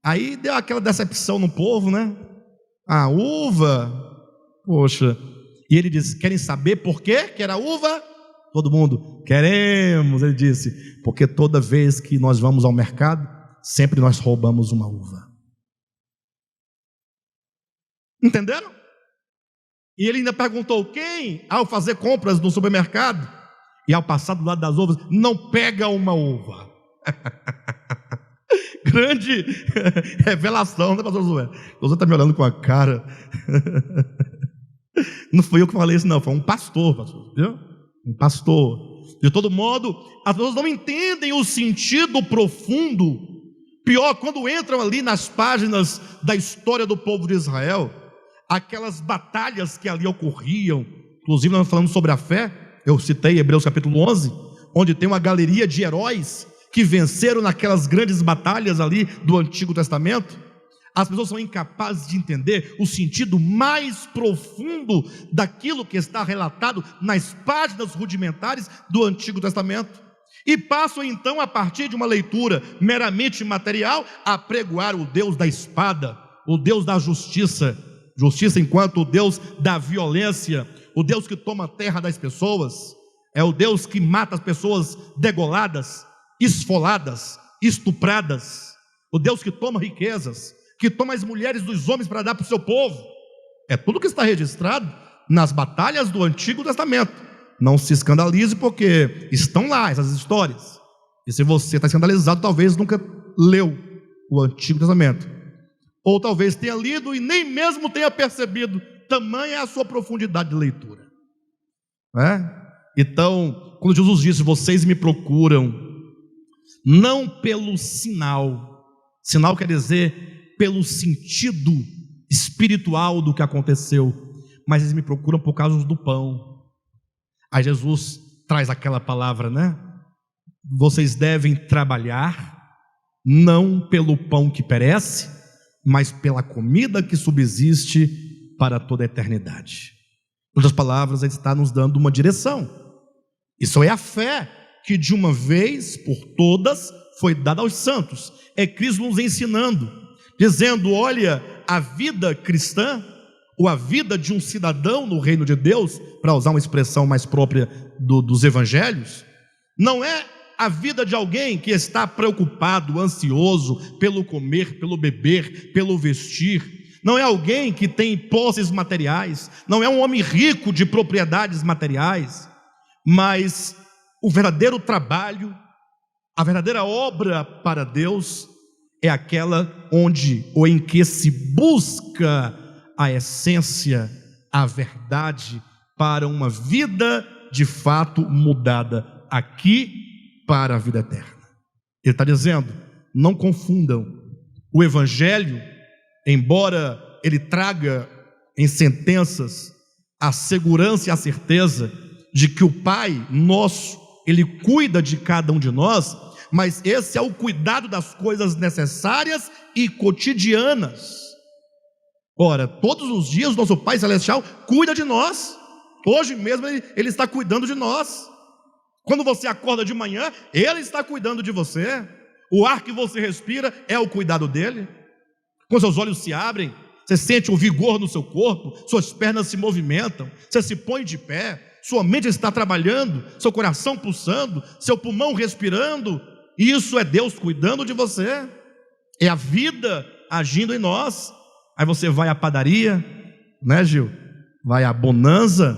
Aí deu aquela decepção no povo, a uva, poxa. E ele disse: querem saber por quê que era uva? Todo mundo: queremos. Ele disse: porque toda vez que nós vamos ao mercado, sempre nós roubamos uma uva. Entenderam? E ele ainda perguntou: quem, ao fazer compras no supermercado e ao passar do lado das uvas, não pega uma uva? Grande revelação, pastor Josué? Você está me olhando com a cara. Não fui eu que falei isso, não, foi um pastor, pastor, viu? Um pastor. De todo modo, as pessoas não entendem o sentido profundo. Pior, quando entram ali nas páginas da história do povo de Israel, aquelas batalhas que ali ocorriam. Inclusive nós falamos sobre a fé. Eu citei Hebreus capítulo 11, onde tem uma galeria de heróis que venceram naquelas grandes batalhas ali do Antigo Testamento. As pessoas são incapazes de entender o sentido mais profundo daquilo que está relatado nas páginas rudimentares do Antigo Testamento, e passam então, a partir de uma leitura meramente material, a pregoar o Deus da espada, o Deus da justiça enquanto o Deus da violência, o Deus que toma a terra das pessoas, é o Deus que mata as pessoas degoladas, esfoladas, estupradas, o Deus que toma riquezas, que toma as mulheres dos homens para dar para o seu povo. É tudo que está registrado nas batalhas do Antigo Testamento. Não se escandalize, porque estão lá essas histórias. E se você está escandalizado, talvez nunca leu o Antigo Testamento, ou talvez tenha lido e nem mesmo tenha percebido, tamanha é a sua profundidade de leitura. Então, quando Jesus disse: vocês me procuram não pelo sinal. Sinal quer dizer pelo sentido espiritual do que aconteceu, mas eles me procuram por causa do pão. Aí Jesus traz aquela palavra, né? Vocês devem trabalhar não pelo pão que perece, mas pela comida que subsiste para toda a eternidade. Em outras palavras, ele está nos dando uma direção. Isso é a fé que de uma vez por todas foi dada aos santos. É Cristo nos ensinando, dizendo: olha, a vida cristã, ou a vida de um cidadão no reino de Deus, para usar uma expressão mais própria dos evangelhos, não é a vida de alguém que está preocupado, ansioso pelo comer, pelo beber, pelo vestir. Não é alguém que tem posses materiais, não é um homem rico de propriedades materiais, mas o verdadeiro trabalho, a verdadeira obra para Deus é aquela onde ou em que se busca a essência, a verdade para uma vida de fato mudada aqui para a vida eterna. Ele está dizendo: não confundam o evangelho, embora ele traga em sentenças a segurança e a certeza de que o Pai nosso, ele cuida de cada um de nós, mas esse é o cuidado das coisas necessárias e cotidianas. Ora, todos os dias o nosso Pai Celestial cuida de nós. Hoje mesmo ele está cuidando de nós. Quando você acorda de manhã, Ele está cuidando de você. O ar que você respira é o cuidado dEle. Quando seus olhos se abrem, você sente o vigor no seu corpo, suas pernas se movimentam, você se põe de pé, sua mente está trabalhando, seu coração pulsando, seu pulmão respirando. Isso é Deus cuidando de você. É a vida agindo em nós. Aí você vai à padaria, né, Gil? Vai à Bonanza,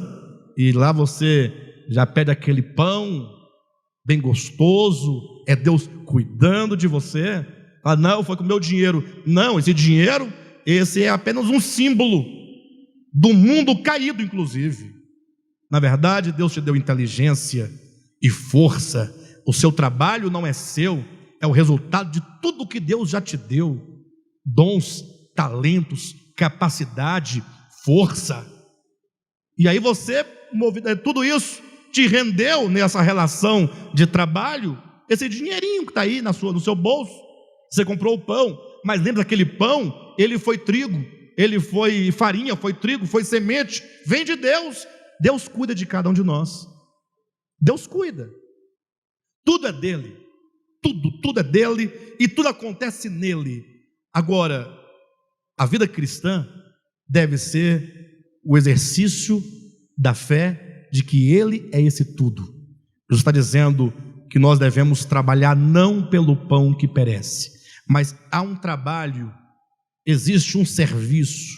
e lá você já pede aquele pão bem gostoso. É Deus cuidando de você. Fala: não, foi com o meu dinheiro. Não, esse dinheiro, esse é apenas um símbolo do mundo caído, inclusive. Na verdade, Deus te deu inteligência e força. O seu trabalho não é seu, é o resultado de tudo que Deus já te deu: dons, talentos, capacidade, força. E aí você, tudo isso te rendeu nessa relação de trabalho, esse dinheirinho que está aí no seu bolso. Você comprou o pão, mas lembra aquele pão? Ele foi trigo, ele foi farinha, foi trigo, foi semente, vem de Deus. Deus cuida de cada um de nós. Deus cuida. Tudo é dele, tudo é dele, e tudo acontece nele. Agora, a vida cristã deve ser o exercício da fé de que Ele é esse tudo. Jesus está dizendo que nós devemos trabalhar não pelo pão que perece, mas há um trabalho, existe um serviço,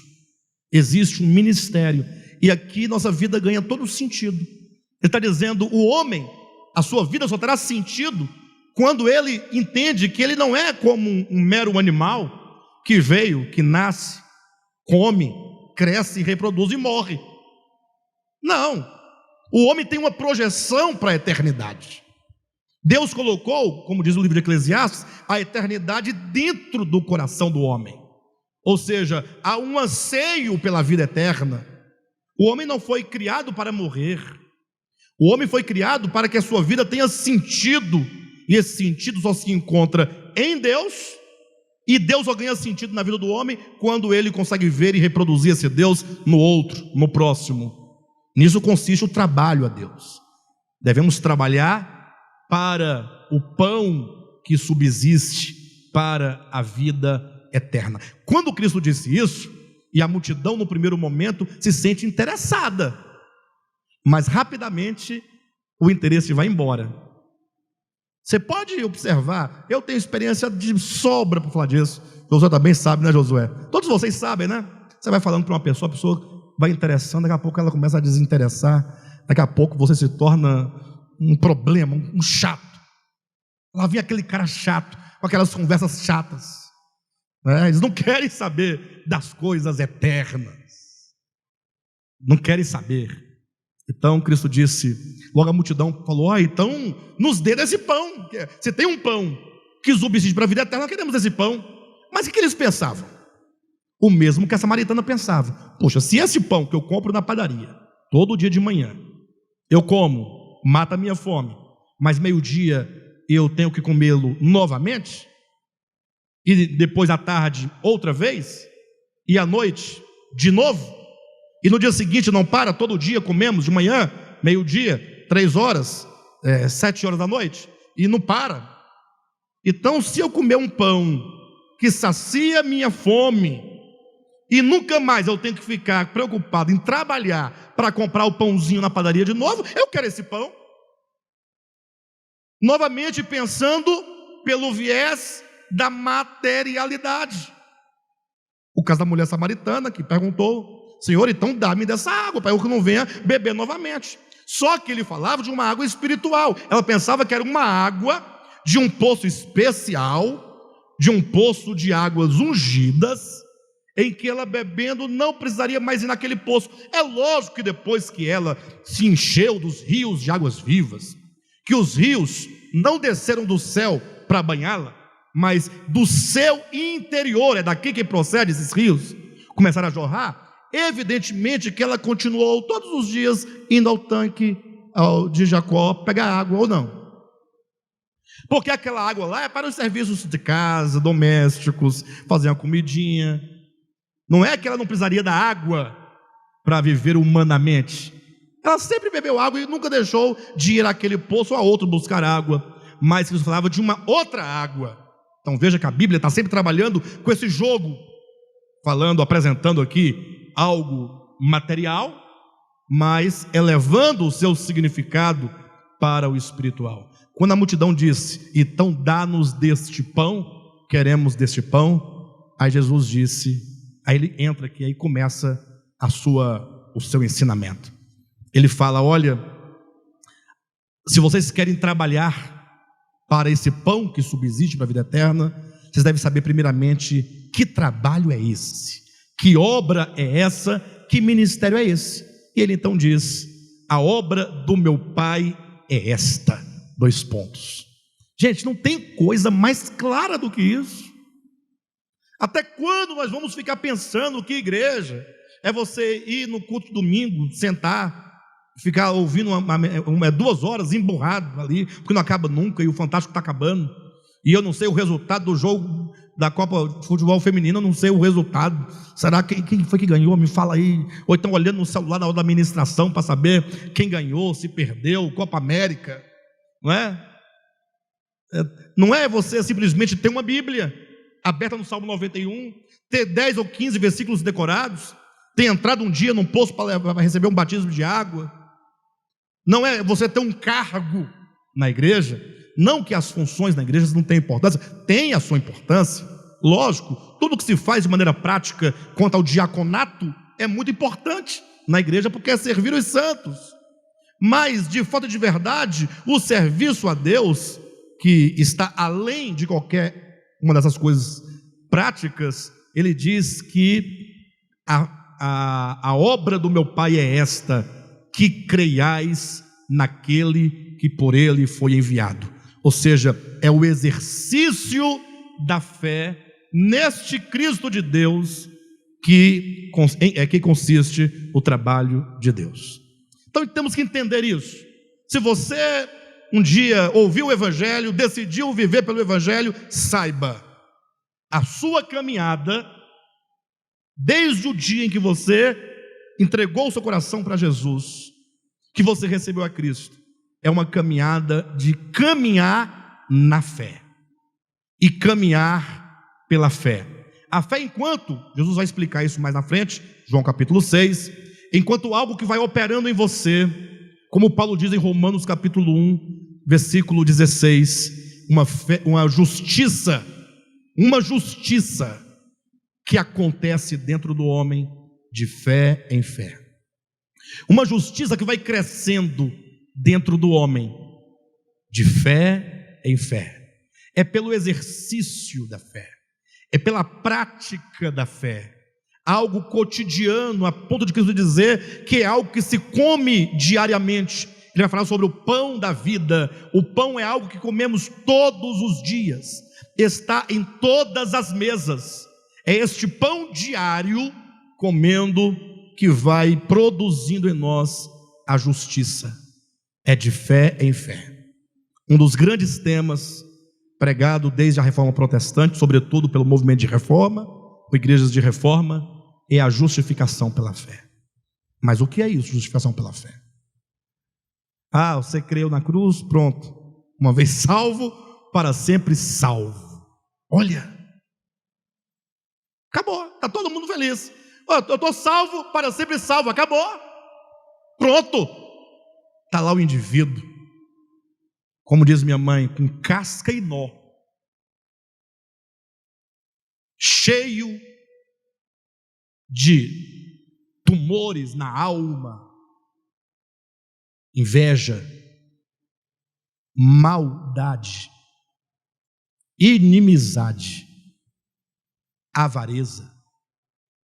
existe um ministério, e aqui nossa vida ganha todo sentido. Ele está dizendo: o homem, a sua vida só terá sentido quando ele entende que ele não é como um mero animal que veio, que nasce, come, cresce, reproduz e morre. Não, o homem tem uma projeção para a eternidade. Deus colocou, como diz o livro de Eclesiastes, a eternidade dentro do coração do homem. Ou seja, há um anseio pela vida eterna. O homem não foi criado para morrer. O homem foi criado para que a sua vida tenha sentido, e esse sentido só se encontra em Deus, e Deus só ganha sentido na vida do homem quando ele consegue ver e reproduzir esse Deus no outro, no próximo. Nisso consiste o trabalho a Deus. Devemos trabalhar para o pão que subsiste para a vida eterna. Quando Cristo disse isso, e a multidão no primeiro momento se sente interessada, mas rapidamente o interesse vai embora. Você pode observar, eu tenho experiência de sobra para falar disso. Josué também sabe, né, Josué? Todos vocês sabem, né? Você vai falando para uma pessoa, a pessoa vai interessando, daqui a pouco ela começa a desinteressar, daqui a pouco você se torna um problema, um chato. Lá vem aquele cara chato, com aquelas conversas chatas, né? Eles não querem saber das coisas eternas, não querem saber. Então Cristo disse, logo a multidão falou, então nos dê desse pão, se tem um pão que subsiste para a vida eterna, nós queremos esse pão. Mas o que eles pensavam? O mesmo que a samaritana pensava. Poxa, se esse pão que eu compro na padaria, todo dia de manhã, eu como, mata a minha fome, mas meio-dia eu tenho que comê-lo novamente, e depois à tarde outra vez, e à noite de novo, e no dia seguinte não para, todo dia comemos de manhã, meio-dia, 3 horas, 7 horas da noite, e não para. Então, se eu comer um pão que sacia minha fome, e nunca mais eu tenho que ficar preocupado em trabalhar para comprar o pãozinho na padaria de novo, eu quero esse pão. Novamente pensando pelo viés da materialidade. O caso da mulher samaritana que perguntou, Senhor, então dá-me dessa água, para eu que não venha beber novamente. Só que ele falava de uma água espiritual. Ela pensava que era uma água de um poço especial, de um poço de águas ungidas, em que ela bebendo não precisaria mais ir naquele poço. É lógico que depois que ela se encheu dos rios de águas vivas, que os rios não desceram do céu para banhá-la, mas do seu interior, é daqui que procede esses rios, começaram a jorrar. Evidentemente que ela continuou todos os dias indo ao tanque de Jacó pegar água, ou não? Porque aquela água lá é para os serviços de casa, domésticos, fazer uma comidinha. Não é que ela não precisaria da água para viver humanamente. Ela sempre bebeu água e nunca deixou de ir àquele poço ou a outro buscar água. Mas Cristo falava de uma outra água. Então veja que a Bíblia está sempre trabalhando com esse jogo, falando, apresentando aqui algo material, mas elevando o seu significado para o espiritual. Quando a multidão disse, então dá-nos deste pão, queremos deste pão, aí Jesus disse, aí ele entra aqui, aí começa o seu ensinamento. Ele fala, olha, se vocês querem trabalhar para esse pão que subsiste para a vida eterna, vocês devem saber primeiramente que trabalho é esse, que obra é essa, que ministério é esse. E ele então diz, a obra do meu Pai é esta, 2 pontos. Gente, não tem coisa mais clara do que isso. Até quando nós vamos ficar pensando que igreja é você ir no culto domingo, sentar, ficar ouvindo 2 horas emburrado ali, porque não acaba nunca e o Fantástico está acabando, e eu não sei o resultado do jogo da Copa de Futebol Feminino, eu não sei o resultado. Será quem foi que ganhou? Me fala aí. Ou então olhando no celular na hora da administração para saber quem ganhou, se perdeu, Copa América, não é? Não é você simplesmente ter uma Bíblia aberta no Salmo 91, ter 10 ou 15 versículos decorados, ter entrado um dia num poço para receber um batismo de água. Não é você ter um cargo na igreja. Não que as funções na igreja não tenham importância, tem a sua importância, lógico. Tudo que se faz de maneira prática quanto ao diaconato é muito importante na igreja, porque é servir os santos. Mas, de fato de verdade, o serviço a Deus, que está além de qualquer uma dessas coisas práticas, ele diz que a obra do meu Pai é esta, que creiais naquele que por ele foi enviado. Ou seja, é o exercício da fé neste Cristo de Deus que consiste o trabalho de Deus. Então temos que entender isso. Se você um dia ouviu o Evangelho, decidiu viver pelo Evangelho, saiba, a sua caminhada, desde o dia em que você entregou o seu coração para Jesus, que você recebeu a Cristo, é uma caminhada de caminhar na fé e caminhar pela fé. A fé enquanto, Jesus vai explicar isso mais na frente, João capítulo 6, enquanto algo que vai operando em você, como Paulo diz em Romanos capítulo 1, versículo 16, uma justiça que acontece dentro do homem de fé em fé. Uma justiça que vai crescendo dentro do homem de fé em fé. É pelo exercício da fé, é pela prática da fé. algo cotidiano, a ponto de Cristo dizer que é algo que se come diariamente. Ele vai falar sobre o pão da vida. O pão é algo que comemos todos os dias, está em todas as mesas. É este pão diário comendo que vai produzindo em nós a justiça. É de fé em fé. Um dos grandes temas pregado desde a reforma protestante, sobretudo pelo movimento de reforma, ou igrejas de reforma, é a justificação pela fé. Mas o que é isso, justificação pela fé? Ah, você creu na cruz, pronto. Uma vez salvo, para sempre salvo. Olha, acabou, está todo mundo feliz. Eu estou salvo, para sempre salvo, acabou. Pronto. Está lá o indivíduo, como diz minha mãe, com casca e nó, cheio de tumores na alma, inveja, maldade, inimizade, avareza,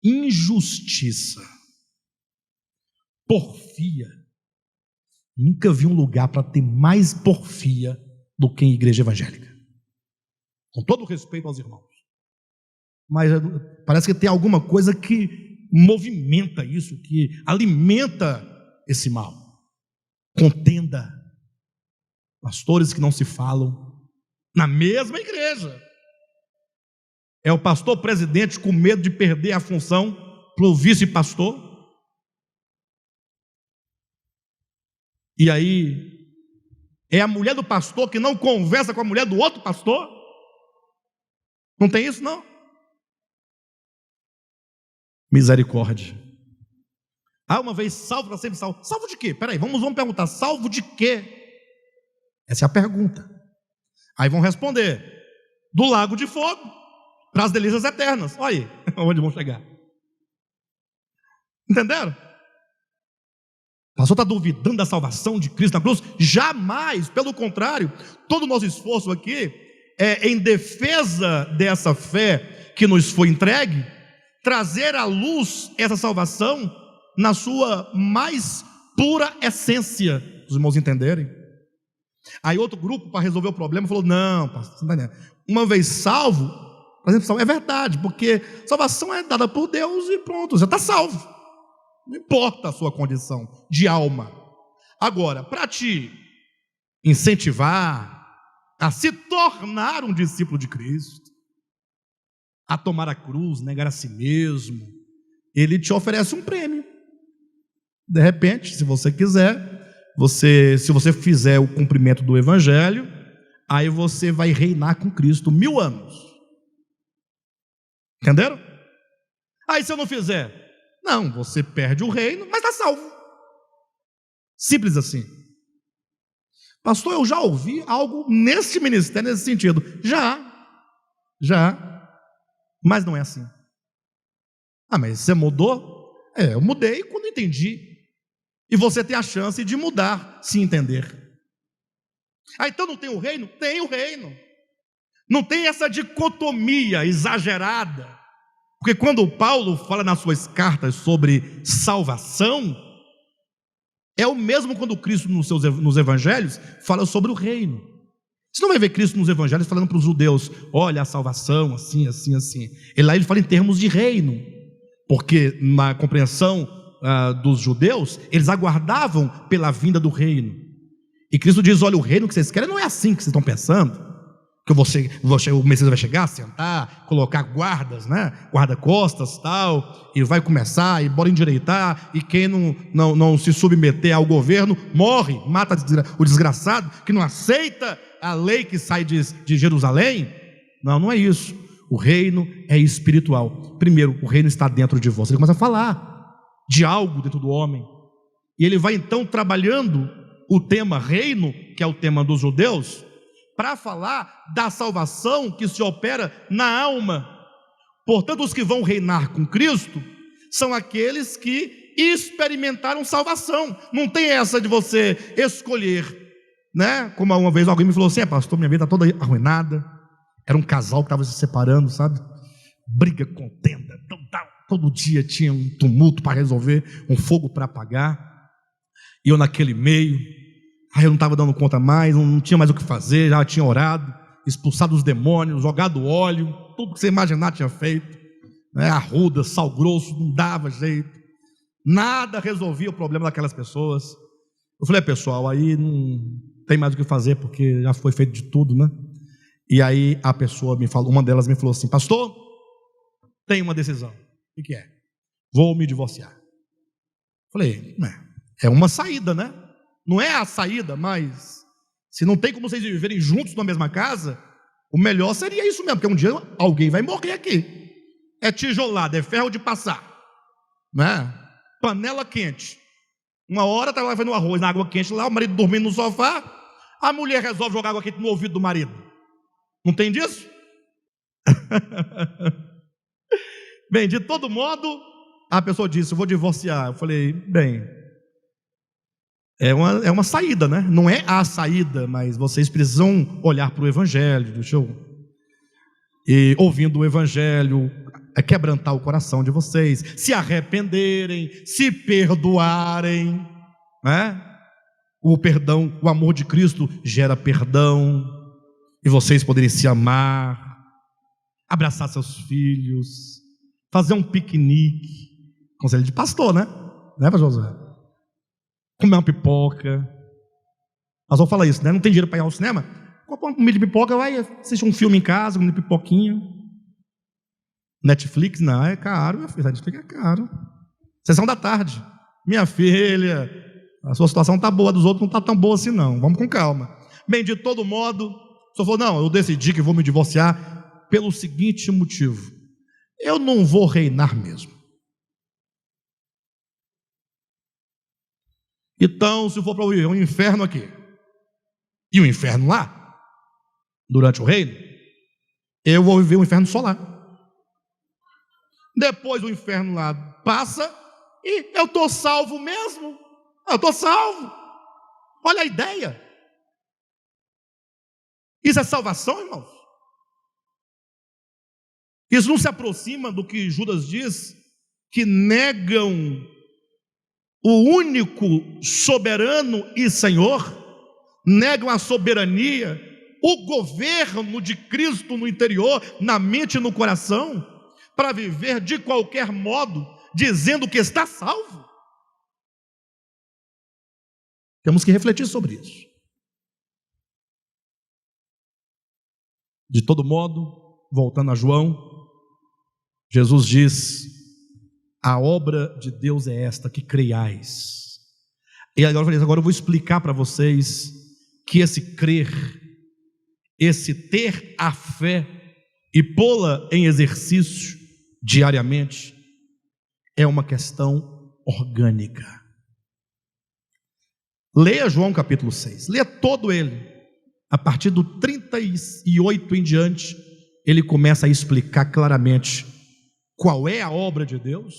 injustiça, porfia. Nunca vi um lugar para ter mais porfia do que em igreja evangélica. Com todo o respeito aos irmãos. Mas parece que tem alguma coisa que movimenta isso, que alimenta esse mal. Contenda. Pastores que não se falam na mesma igreja. É o pastor presidente com medo de perder a função para o vice-pastor. E aí, é a mulher do pastor que não conversa com a mulher do outro pastor? Não tem isso, não? Misericórdia. Ah, uma vez salvo, para sempre salvo. Salvo de quê? Peraí, vamos perguntar, salvo de quê? Essa é a pergunta. Aí vão responder, do lago de fogo, para as delícias eternas. Olha aí, onde vão chegar. Entenderam? O pastor está duvidando da salvação de Cristo na cruz? Jamais, pelo contrário, todo o nosso esforço aqui é em defesa dessa fé que nos foi entregue, trazer à luz essa salvação na sua mais pura essência, os irmãos entenderem. Aí outro grupo, para resolver o problema, falou, não, pastor, você não está entendendo. Uma vez salvo, por exemplo, é verdade, porque salvação é dada por Deus e pronto, você está salvo. Não importa a sua condição de alma. Agora, para te incentivar a se tornar um discípulo de Cristo, a tomar a cruz, negar a si mesmo, ele te oferece um prêmio. De repente, se você quiser, se você fizer o cumprimento do Evangelho, aí você vai reinar com Cristo 1000 anos. Entenderam? Aí se eu não fizer, não, você perde o reino, mas está salvo. Simples assim. Pastor, eu já ouvi algo nesse ministério, nesse sentido. Já. Mas não é assim. Ah, mas você mudou? Eu mudei quando entendi. E você tem a chance de mudar, se entender. Ah, então não tem o reino? Tem o reino. Não tem essa dicotomia exagerada. Porque quando Paulo fala nas suas cartas sobre salvação, é o mesmo quando Cristo nos evangelhos fala sobre o reino. Você não vai ver Cristo nos evangelhos falando para os judeus, olha a salvação, assim, assim, assim. Ele fala em termos de reino, porque na compreensão dos judeus, eles aguardavam pela vinda do reino. E Cristo diz, olha, o reino que vocês querem não é assim que vocês estão pensando. Que o Messias vai chegar, sentar, colocar guardas, né? Guarda-costas, tal, e vai começar, e bora endireitar, e quem não se submeter ao governo, morre, mata o desgraçado, que não aceita a lei que sai de Jerusalém. Não é isso. O reino é espiritual. Primeiro, o reino está dentro de você. Ele começa a falar de algo dentro do homem. E ele vai então trabalhando o tema reino, que é o tema dos judeus, para falar da salvação que se opera na alma. Portanto, os que vão reinar com Cristo são aqueles que experimentaram salvação. Não tem essa de você escolher, né? Como uma vez alguém me falou assim, pastor, minha vida está toda arruinada. Era um casal que estava se separando, sabe? Briga, contenda, tal. todo dia tinha um tumulto para resolver, um fogo para apagar, e eu naquele meio, aí eu não estava dando conta mais, não tinha mais o que fazer, já tinha orado, expulsado os demônios, jogado óleo, tudo que você imaginar tinha feito, né? Arruda, sal grosso, não dava jeito, nada resolvia o problema daquelas pessoas. Eu falei, pessoal, aí não tem mais o que fazer, porque já foi feito de tudo, né? E aí a pessoa me falou, uma delas me falou assim, pastor, tem uma decisão. O que é? Vou me divorciar. Falei, é uma saída, né? Não é a saída, mas se não tem como vocês viverem juntos na mesma casa, o melhor seria isso mesmo, porque um dia alguém vai morrer aqui. É tijolada, é ferro de passar, né? Panela quente. Uma hora está lá fazendo arroz na água quente lá, o marido dormindo no sofá, a mulher resolve jogar água quente no ouvido do marido. Não tem disso? Bem, de todo modo, a pessoa disse, eu vou divorciar. Eu falei, bem, é uma saída, né? Não é a saída, mas vocês precisam olhar para o Evangelho, e ouvindo o Evangelho, quebrantar o coração de vocês, se arrependerem, se perdoarem, né? O perdão, o amor de Cristo gera perdão, e vocês poderem se amar, abraçar seus filhos, fazer um piquenique, conselho de pastor, né? Né, pastor Josué? Comer uma pipoca. Mas vou falar isso, né? Não tem dinheiro para ir ao cinema? Compra uma comida de pipoca, vai assistir um filme em casa, comida de pipoquinha. Netflix, não, é caro, minha filha. Netflix é caro. Sessão da tarde. Minha filha, a sua situação está boa, dos outros não está tão boa assim, não. Vamos com calma. Bem, de todo modo, o senhor falou, não, eu decidi que vou me divorciar pelo seguinte motivo. Eu não vou reinar mesmo. Então, se for para viver um inferno aqui e um inferno lá, durante o reino, eu vou viver um inferno só lá. Depois o inferno lá passa e eu estou salvo mesmo. Eu estou salvo. Olha a ideia. Isso é salvação, irmãos? Isso não se aproxima do que Judas diz, que negam o único soberano e Senhor, negam a soberania, o governo de Cristo no interior, na mente e no coração, para viver de qualquer modo, dizendo que está salvo. Temos que refletir sobre isso. De todo modo, voltando a João, Jesus diz, a obra de Deus é esta, que creiais. E agora eu vou explicar para vocês que esse crer, esse ter a fé e pô-la em exercício diariamente, é uma questão orgânica. Leia João capítulo 6, leia todo ele. A partir do 38 em diante, ele começa a explicar claramente qual é a obra de Deus,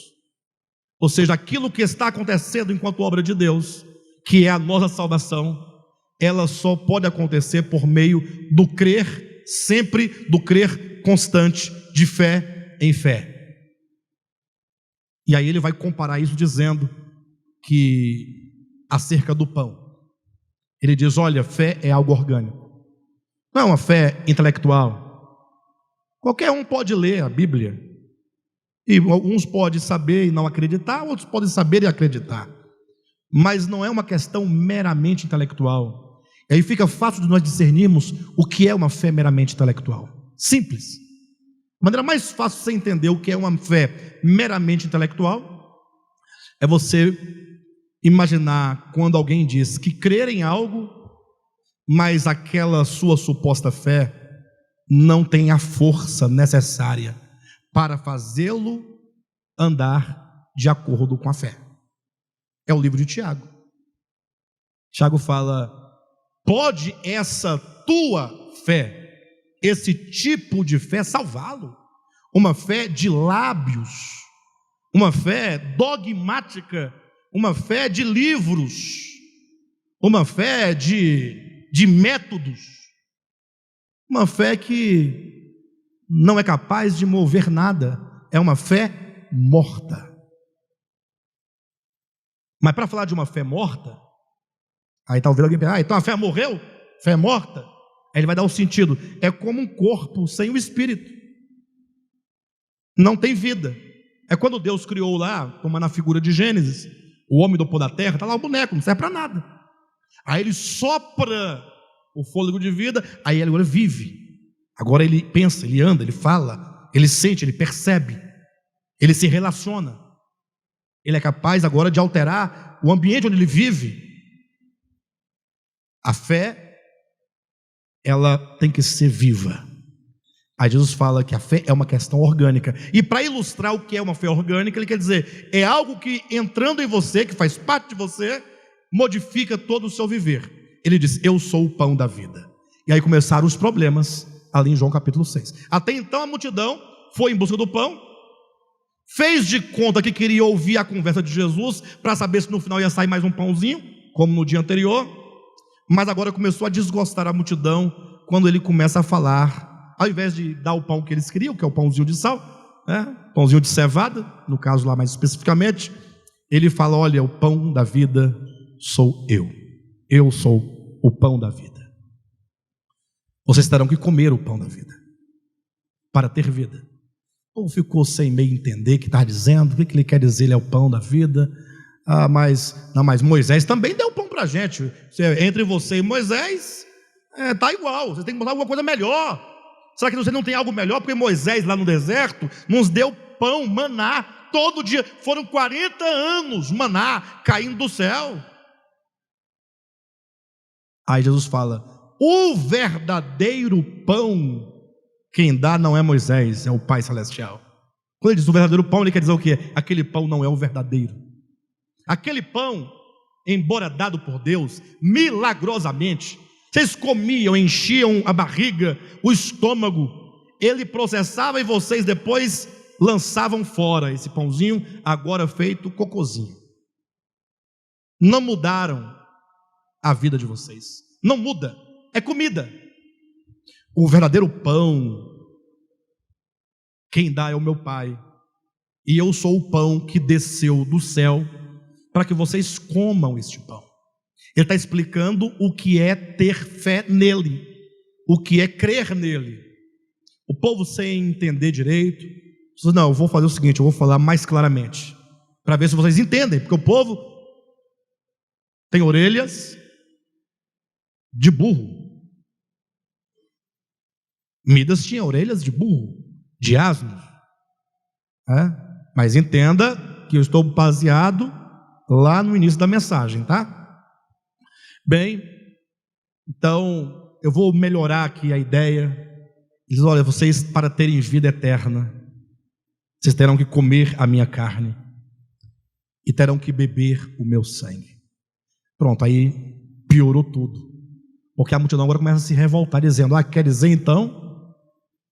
ou seja, aquilo que está acontecendo enquanto obra de Deus, que é a nossa salvação, ela só pode acontecer por meio do crer, sempre do crer constante, de fé em fé. E aí ele vai comparar isso dizendo que acerca do pão, ele diz, olha, fé é algo orgânico, não é uma fé intelectual. Qualquer um pode ler a Bíblia, e alguns podem saber e não acreditar, outros podem saber e acreditar, mas não é uma questão meramente intelectual. E aí fica fácil de nós discernirmos o que é uma fé meramente intelectual. Simples. A maneira mais fácil de você entender o que é uma fé meramente intelectual é você imaginar quando alguém diz que crer em algo, mas aquela sua suposta fé não tem a força necessária para fazê-lo andar de acordo com a fé. É o livro de Tiago. Tiago fala, pode essa tua fé, esse tipo de fé salvá-lo? Uma fé de lábios, uma fé dogmática, uma fé de livros, uma fé de métodos, uma fé que não é capaz de mover nada, é uma fé morta. Mas para falar de uma fé morta, aí talvez alguém pense, então a fé morreu? Fé é morta? Aí ele vai dar o sentido, é como um corpo sem o espírito, não tem vida. É quando Deus criou lá, tomando a figura de Gênesis, o homem do pó da terra, está lá o boneco, não serve para nada. Aí ele sopra o fôlego de vida, aí ele agora vive. Agora ele pensa, ele anda, ele fala, ele sente, ele percebe, ele se relaciona. Ele é capaz agora de alterar o ambiente onde ele vive. A fé, ela tem que ser viva. Aí Jesus fala que a fé é uma questão orgânica. E para ilustrar o que é uma fé orgânica, ele quer dizer, é algo que entrando em você, que faz parte de você, modifica todo o seu viver. Ele diz, eu sou o pão da vida. E aí começaram os problemas, ali em João capítulo 6. Até então a multidão foi em busca do pão, fez de conta que queria ouvir a conversa de Jesus, para saber se no final ia sair mais um pãozinho, como no dia anterior. Mas agora começou a desgostar a multidão, quando ele começa a falar, ao invés de dar o pão que eles queriam, que é o pãozinho de sal, pãozinho de cevada, no caso lá mais especificamente, ele fala, olha, o pão da vida sou eu sou o pão da vida. Vocês terão que comer o pão da vida, para ter vida. Ou ficou sem meio entender o que está dizendo, o que ele quer dizer, ele é o pão da vida. Mas Moisés também deu pão para a gente. Entre você e Moisés, está igual, você tem que botar alguma coisa melhor. Será que você não tem algo melhor? Porque Moisés lá no deserto nos deu pão, maná, todo dia. Foram 40 anos maná caindo do céu. Aí Jesus fala, o verdadeiro pão, quem dá não é Moisés, é o Pai Celestial. Quando ele diz o verdadeiro pão, ele quer dizer o quê? Aquele pão não é o verdadeiro. Aquele pão, embora dado por Deus, milagrosamente, vocês comiam, enchiam a barriga, o estômago, ele processava e vocês depois lançavam fora esse pãozinho, agora feito cocôzinho. Não mudaram a vida de vocês, não muda, é comida. O verdadeiro pão, quem dá é o meu Pai, e eu sou o pão que desceu do céu, para que vocês comam este pão. Ele está explicando o que é ter fé nele, o que é crer nele. O povo sem entender direito, diz, não, eu vou fazer o seguinte, eu vou falar mais claramente, para ver se vocês entendem, porque o povo tem orelhas de burro. Midas tinha orelhas de burro, de asno. Mas entenda que eu estou baseado lá no início da mensagem, tá? Bem, então eu vou melhorar aqui a ideia. Ele diz, olha, vocês para terem vida eterna, vocês terão que comer a minha carne e terão que beber o meu sangue. Pronto, aí piorou tudo, porque a multidão agora começa a se revoltar, dizendo, quer dizer então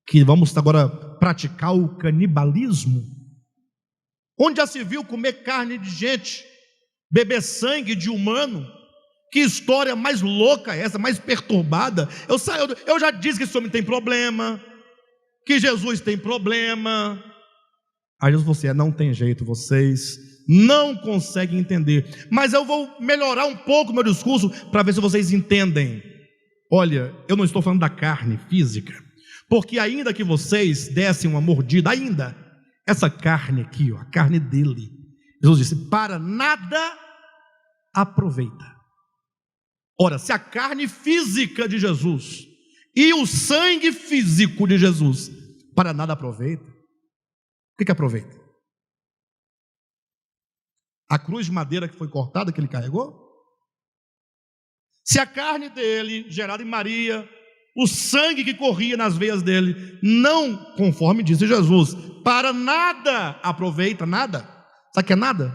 que vamos agora praticar o canibalismo? Onde já se viu comer carne de gente, beber sangue de humano? Que história mais louca é essa, mais perturbada? Eu já disse que esse homem tem problema, que Jesus tem problema. Aí Jesus falou assim, não tem jeito, vocês não conseguem entender, mas eu vou melhorar um pouco o meu discurso, para ver se vocês entendem. Olha, eu não estou falando da carne física, porque ainda que vocês dessem uma mordida, ainda, essa carne aqui, a carne dele, Jesus disse, para nada aproveita. Ora, se a carne física de Jesus e o sangue físico de Jesus para nada aproveita, o que aproveita? A cruz de madeira que foi cortada, que ele carregou? Se a carne dele, gerada em Maria, o sangue que corria nas veias dele, não, conforme disse Jesus, para nada aproveita, nada. Sabe o que é nada?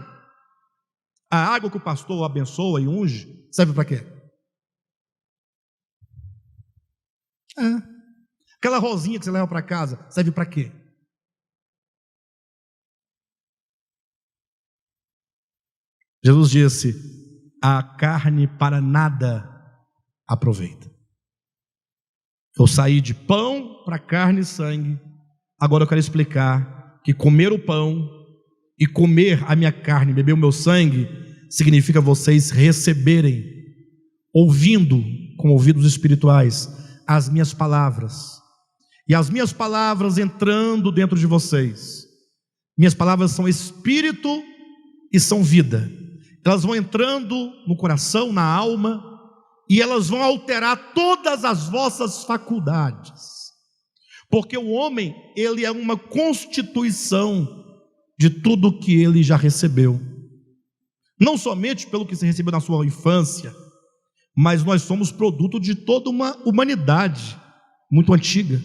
A água que o pastor abençoa e unge, serve para quê? Aquela rosinha que você leva para casa, serve para quê? Jesus disse, a carne para nada aproveita. Eu saí de pão para carne e sangue, agora eu quero explicar que comer o pão E comer a minha carne, beber o meu sangue, significa vocês receberem, ouvindo com ouvidos espirituais, as minhas palavras. E as minhas palavras entrando dentro de vocês. Minhas palavras são espírito e são vida. Elas vão entrando no coração, na alma, e elas vão alterar todas as vossas faculdades. Porque o homem, ele é uma constituição de tudo que ele já recebeu. Não somente pelo que você recebeu na sua infância, mas nós somos produto de toda uma humanidade muito antiga.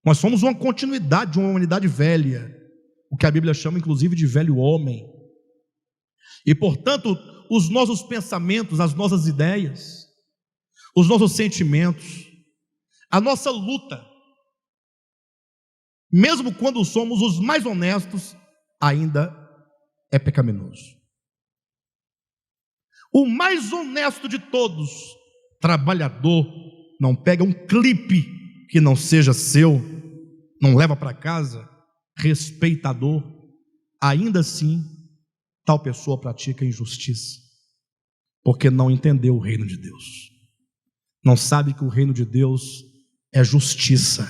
Nós somos uma continuidade de uma humanidade velha, o que a Bíblia chama inclusive de velho homem. E portanto, os nossos pensamentos, as nossas ideias, os nossos sentimentos, a nossa luta, mesmo quando somos os mais honestos, ainda é pecaminoso. O mais honesto de todos, trabalhador, não pega um clipe que não seja seu, não leva para casa, respeitador, ainda assim, tal pessoa pratica injustiça, porque não entendeu o reino de Deus, não sabe que o reino de Deus é justiça,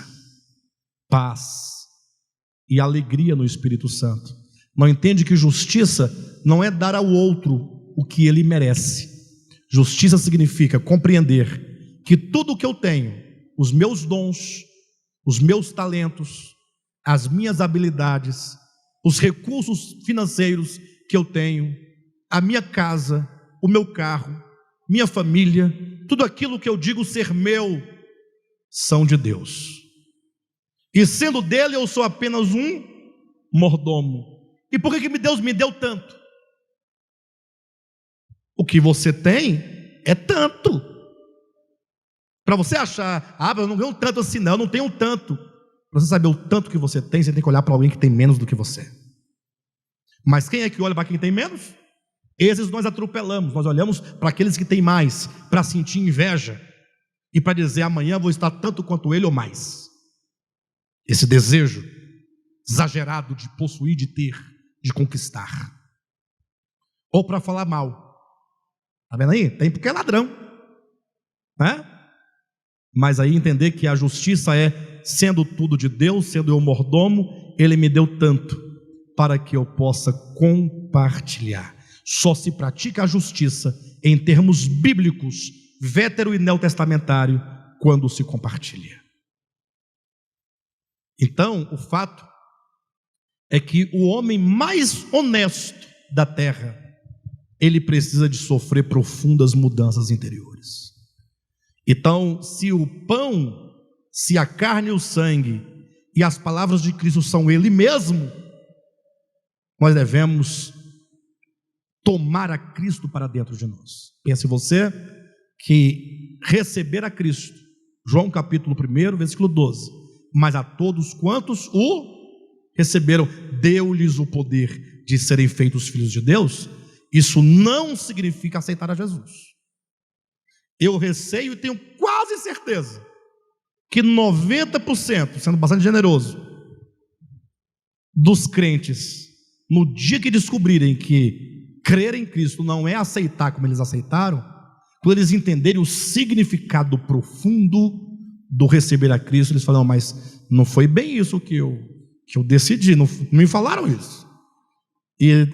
paz e alegria no Espírito Santo. Não entende que justiça não é dar ao outro o que ele merece. Justiça significa compreender que tudo o que eu tenho, os meus dons, os meus talentos, as minhas habilidades, os recursos financeiros que eu tenho, a minha casa, o meu carro, minha família, tudo aquilo que eu digo ser meu, são de Deus. E sendo dele, eu sou apenas um mordomo. E por que Deus me deu tanto? O que você tem é tanto. Para você achar, eu não ganho tanto assim não, eu não tenho tanto. Para você saber o tanto que você tem que olhar para alguém que tem menos do que você. Mas quem é que olha para quem tem menos? Esses nós atropelamos, nós olhamos para aqueles que têm mais, para sentir inveja, e para dizer, amanhã vou estar tanto quanto ele ou mais. Esse desejo exagerado de possuir, de ter, de conquistar. Ou para falar mal. Está vendo aí? Tem porque é ladrão, né? Mas aí entender que a justiça é, sendo tudo de Deus, sendo eu mordomo, ele me deu tanto, para que eu possa compartilhar. Só se pratica a justiça em termos bíblicos, vétero e neotestamentário, quando se compartilha. Então, o fato é que o homem mais honesto da terra, ele precisa de sofrer profundas mudanças interiores. Então, se o pão, se a carne e o sangue e as palavras de Cristo são Ele mesmo, nós devemos tomar a Cristo para dentro de nós. Pense você que receber a Cristo, João capítulo 1, versículo 12, mas a todos quantos o receberam, deu-lhes o poder de serem feitos filhos de Deus. Isso não significa aceitar a Jesus. Eu receio e tenho quase certeza que 90%, sendo bastante generoso, dos crentes, no dia que descobrirem que crer em Cristo não é aceitar como eles aceitaram, quando eles entenderem o significado profundo do receber a Cristo, eles falam, mas não foi bem isso que eu decidi, não me falaram isso. E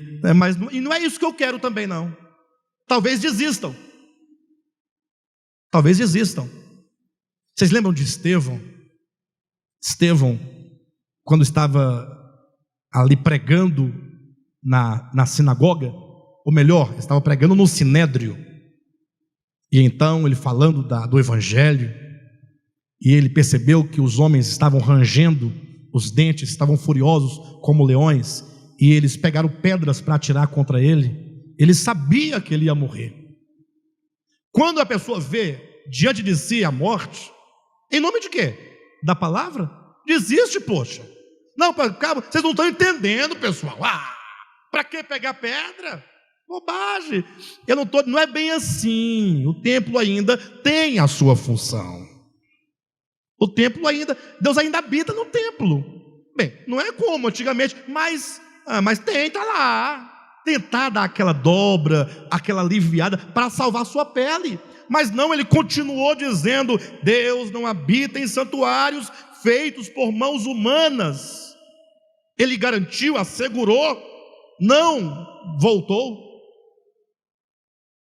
não é isso que eu quero também não. Talvez desistam. Vocês lembram de Estevão? Estevão, quando estava ali pregando na sinagoga, ou melhor, estava pregando no sinédrio, e então ele falando do evangelho, e ele percebeu que os homens estavam rangendo os dentes, estavam furiosos como leões, e eles pegaram pedras para atirar contra ele. Ele sabia que ele ia morrer. Quando a pessoa vê diante de si a morte, em nome de quê? Da palavra? Desiste, poxa. Não, vocês não estão entendendo, pessoal. Para que pegar pedra? Bobagem. Não é bem assim. O templo ainda tem a sua função. Deus ainda habita no templo. Bem, não é como antigamente, mas Mas tenta lá, tentar dar aquela dobra, aquela aliviada para salvar sua pele. Mas não, ele continuou dizendo: Deus não habita em santuários feitos por mãos humanas. Ele garantiu, assegurou, não voltou.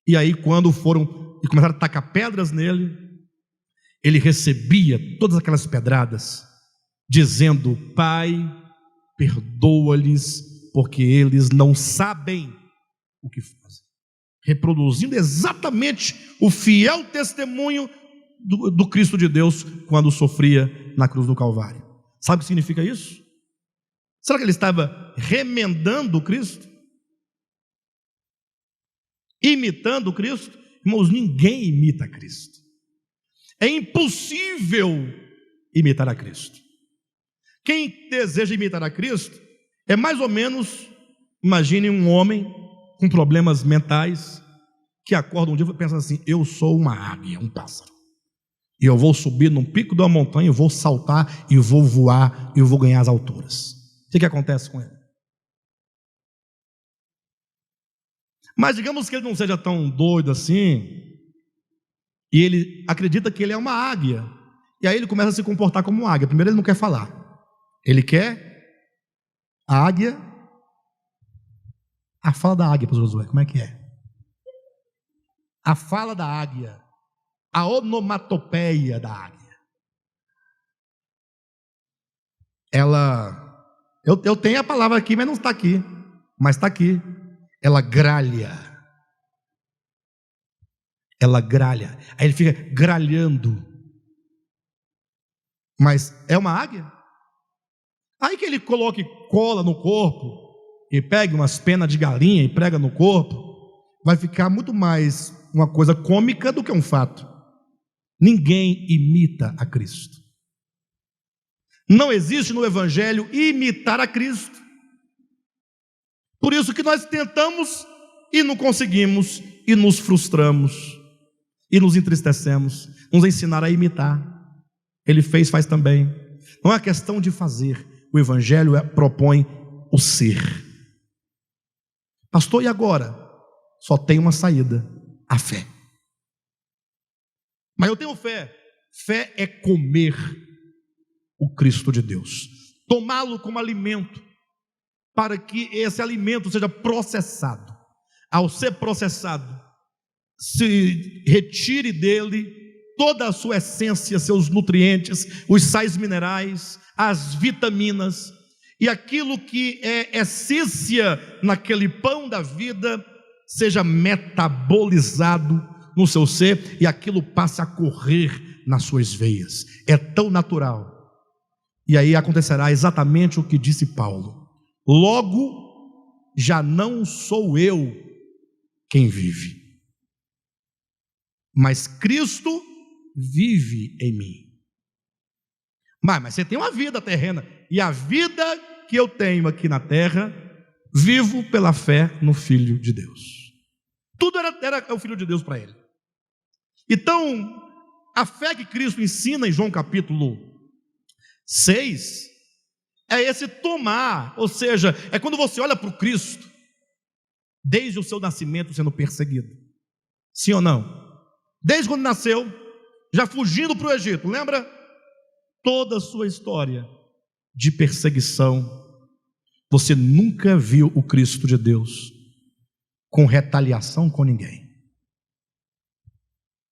E aí, quando foram e começaram a tacar pedras nele, ele recebia todas aquelas pedradas, dizendo: Pai, perdoa-lhes, porque eles não sabem o que fazem. Reproduzindo exatamente o fiel testemunho do Cristo de Deus quando sofria na cruz do Calvário. Sabe o que significa isso? Será que ele estava remendando o Cristo? Imitando o Cristo? Irmãos, ninguém imita Cristo. É impossível imitar a Cristo. Quem deseja imitar a Cristo é mais ou menos, imagine um homem com problemas mentais que acorda um dia e pensa assim: eu sou uma águia, um pássaro, e eu vou subir num pico de uma montanha, eu vou saltar e vou voar e eu vou ganhar as alturas. O que acontece com ele? Mas digamos que ele não seja tão doido assim, e ele acredita que ele é uma águia, e aí ele começa a se comportar como uma águia. Primeiro, ele não quer falar, ele quer a águia. A fala da águia, pastor Josué, como é que é? A fala da águia, a onomatopeia da águia. Eu tenho a palavra aqui, mas não está aqui. Mas está aqui. Ela gralha. Ela gralha. Aí ele fica gralhando. Mas é uma águia? Aí que ele coloque cola no corpo e pegue umas penas de galinha e prega no corpo, vai ficar muito mais uma coisa cômica do que um fato. Ninguém imita a Cristo. Não existe no Evangelho imitar a Cristo. Por isso que nós tentamos e não conseguimos, e nos frustramos, e nos entristecemos. Nos ensinar a imitar. Ele fez, faz também. Não é questão de fazer. O Evangelho propõe o ser. Pastor, e agora? Só tem uma saída: a fé. Mas eu tenho fé. Fé é comer o Cristo de Deus, tomá-lo como alimento, para que esse alimento seja processado. Ao ser processado, se retire dele toda a sua essência, seus nutrientes, os sais minerais, as vitaminas, e aquilo que é essência naquele pão da vida seja metabolizado no seu ser, e aquilo passe a correr nas suas veias. É tão natural. E aí acontecerá exatamente o que disse Paulo: logo já não sou eu quem vive, mas Cristo vive em mim. Mas você tem uma vida terrena, e a vida que eu tenho aqui na terra, vivo pela fé no Filho de Deus. Tudo era o Filho de Deus para ele. Então, a fé que Cristo ensina em João capítulo 6, é esse tomar, ou seja, é quando você olha para o Cristo, desde o seu nascimento sendo perseguido, sim ou não? Desde quando nasceu, já fugindo para o Egito, lembra? Toda a sua história de perseguição. Você nunca viu o Cristo de Deus com retaliação com ninguém.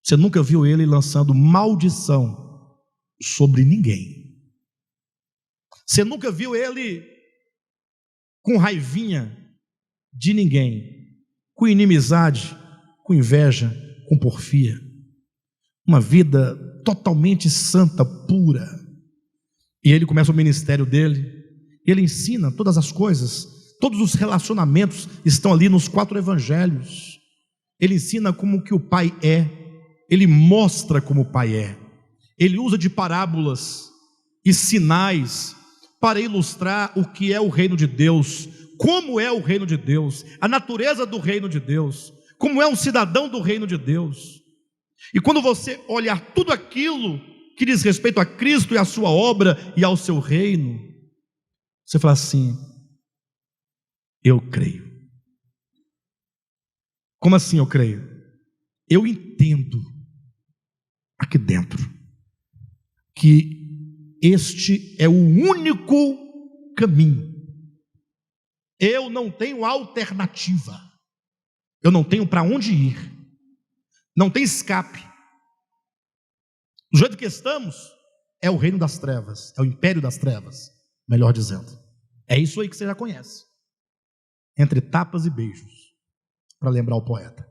Você nunca viu ele lançando maldição sobre ninguém. Você nunca viu ele com raivinha de ninguém, com inimizade, com inveja, com porfia. Uma vida totalmente santa, pura. E ele começa o ministério dele. Ele ensina todas as coisas, todos os relacionamentos estão ali nos 4 evangelhos. Ele ensina como que o Pai é, ele mostra como o Pai é. Ele usa de parábolas e sinais para ilustrar o que é o reino de Deus, como é o reino de Deus, a natureza do reino de Deus, como é um cidadão do reino de Deus. E quando você olhar tudo aquilo que diz respeito a Cristo e a sua obra e ao seu reino, você fala assim: Eu creio. Como assim eu creio? Eu entendo aqui dentro que este é o único caminho. Eu não tenho alternativa. Eu não tenho para onde ir. Não tem escape. Do jeito que estamos, é o reino das trevas, é o império das trevas, melhor dizendo. É isso aí que você já conhece. Entre tapas e beijos, para lembrar o poeta.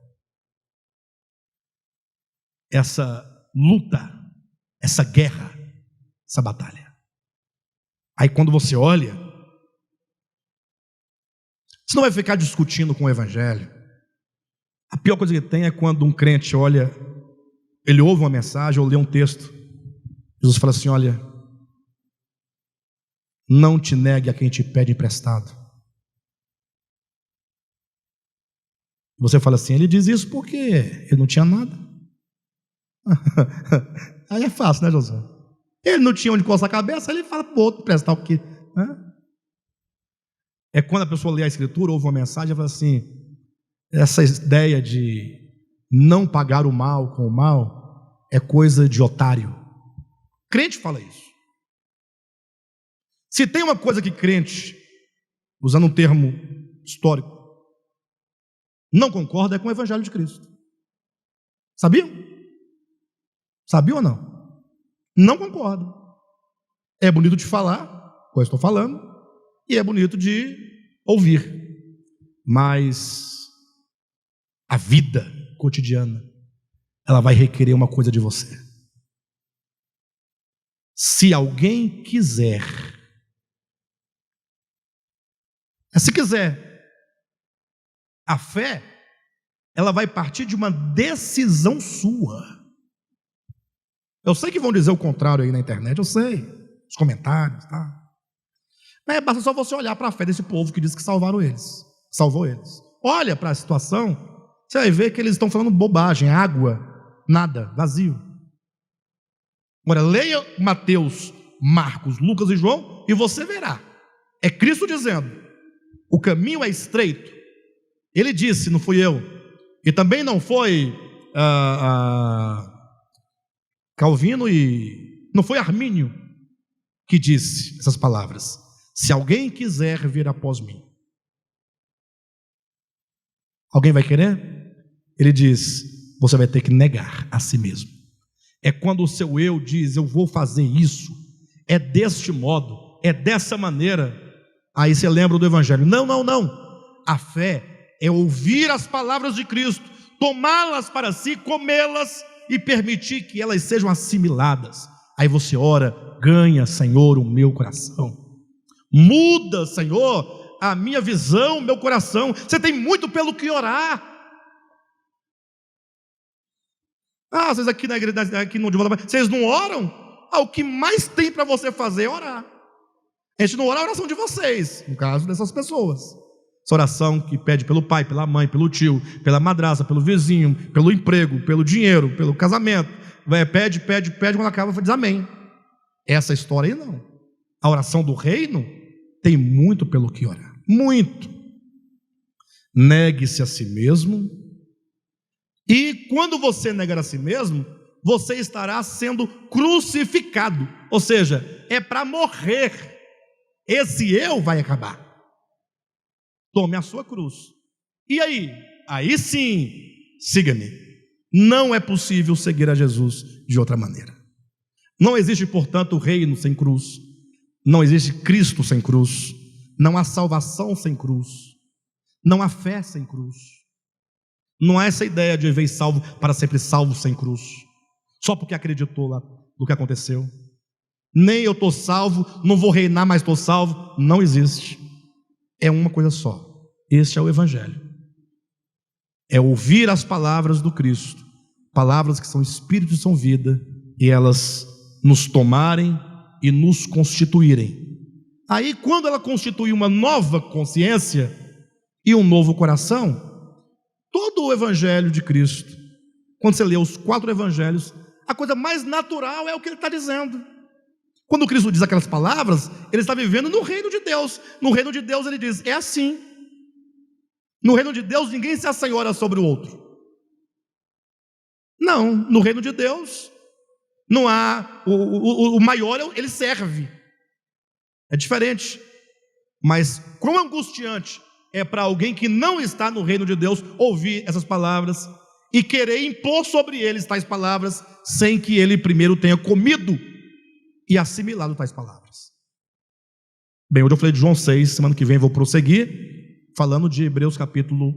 Essa luta, essa guerra, essa batalha. Aí quando você olha, você não vai ficar discutindo com o evangelho. A pior coisa que tem é quando um crente olha, ele ouve uma mensagem ou lê um texto, Jesus fala assim: olha, não te negue a quem te pede emprestado. Você fala assim: ele diz isso porque ele não tinha nada. Aí é fácil, né, José? Ele não tinha onde coçar a cabeça, ele fala para o outro emprestar o quê? É quando a pessoa lê a escritura, ouve uma mensagem e fala assim: essa ideia de não pagar o mal com o mal é coisa de otário. Crente fala isso. Se tem uma coisa que crente, usando um termo histórico, não concorda, é com o evangelho de Cristo. Sabiam? Sabiam ou não? Não concordo. É bonito de falar, como eu estou falando, e é bonito de ouvir, mas a vida cotidiana, ela vai requerer uma coisa de você. Se alguém quiser, se quiser, a fé, ela vai partir de uma decisão sua. Eu sei que vão dizer o contrário aí na internet, eu sei, os comentários, tá? Mas basta só você olhar para a fé desse povo que diz que salvou eles. Olha para a situação, você vai ver que eles estão falando bobagem, água, nada, vazio. Agora, leia Mateus, Marcos, Lucas e João e você verá. É Cristo dizendo: o caminho é estreito. Ele disse, não fui eu. E também não foi Calvino e não foi Armínio que disse essas palavras. Se alguém quiser vir após mim. Alguém vai querer? Ele diz: você vai ter que negar a si mesmo. É quando o seu eu diz: eu vou fazer isso, é deste modo, é dessa maneira. Aí você lembra do evangelho. Não. A fé é ouvir as palavras de Cristo, tomá-las para si, comê-las e permitir que elas sejam assimiladas. Aí você ora: ganha, Senhor, o meu coração. Muda, Senhor, a minha visão, o meu coração. Você tem muito pelo que orar. Às vezes aqui na igreja, aqui no vocês não oram? O que mais tem para você fazer é orar. A gente não ora a oração de vocês, no caso dessas pessoas. Essa oração que pede pelo pai, pela mãe, pelo tio, pela madrasta, pelo vizinho, pelo emprego, pelo dinheiro, pelo casamento. Pede, quando acaba diz amém. Essa história aí não. A oração do reino tem muito pelo que orar. Muito. Negue-se a si mesmo. E quando você negar a si mesmo, você estará sendo crucificado. Ou seja, é para morrer. Esse eu vai acabar. Tome a sua cruz. E aí? Aí sim, siga-me. Não é possível seguir a Jesus de outra maneira. Não existe, portanto, reino sem cruz. Não existe Cristo sem cruz. Não há salvação sem cruz. Não há fé sem cruz. Não há essa ideia de viver salvo para sempre salvo sem cruz, só porque acreditou lá no que aconteceu. Nem eu estou salvo, não vou reinar, mas estou salvo. Não existe. É uma coisa só. Este é o evangelho. É ouvir as palavras do Cristo, palavras que são espírito e são vida, e elas nos tomarem e nos constituírem. Aí quando ela constitui uma nova consciência e um novo coração, todo o evangelho de Cristo, quando você lê os 4 evangelhos, a coisa mais natural é o que ele está dizendo. Quando Cristo diz aquelas palavras, ele está vivendo no reino de Deus. No reino de Deus ele diz: é assim. No reino de Deus, ninguém se assenhora sobre o outro. Não, no reino de Deus, não há, o maior, ele serve. É diferente. Mas quão angustiante é para alguém que não está no reino de Deus ouvir essas palavras e querer impor sobre eles tais palavras, sem que ele primeiro tenha comido e assimilado tais palavras. Bem, hoje eu falei de João 6, semana que vem vou prosseguir, falando de Hebreus capítulo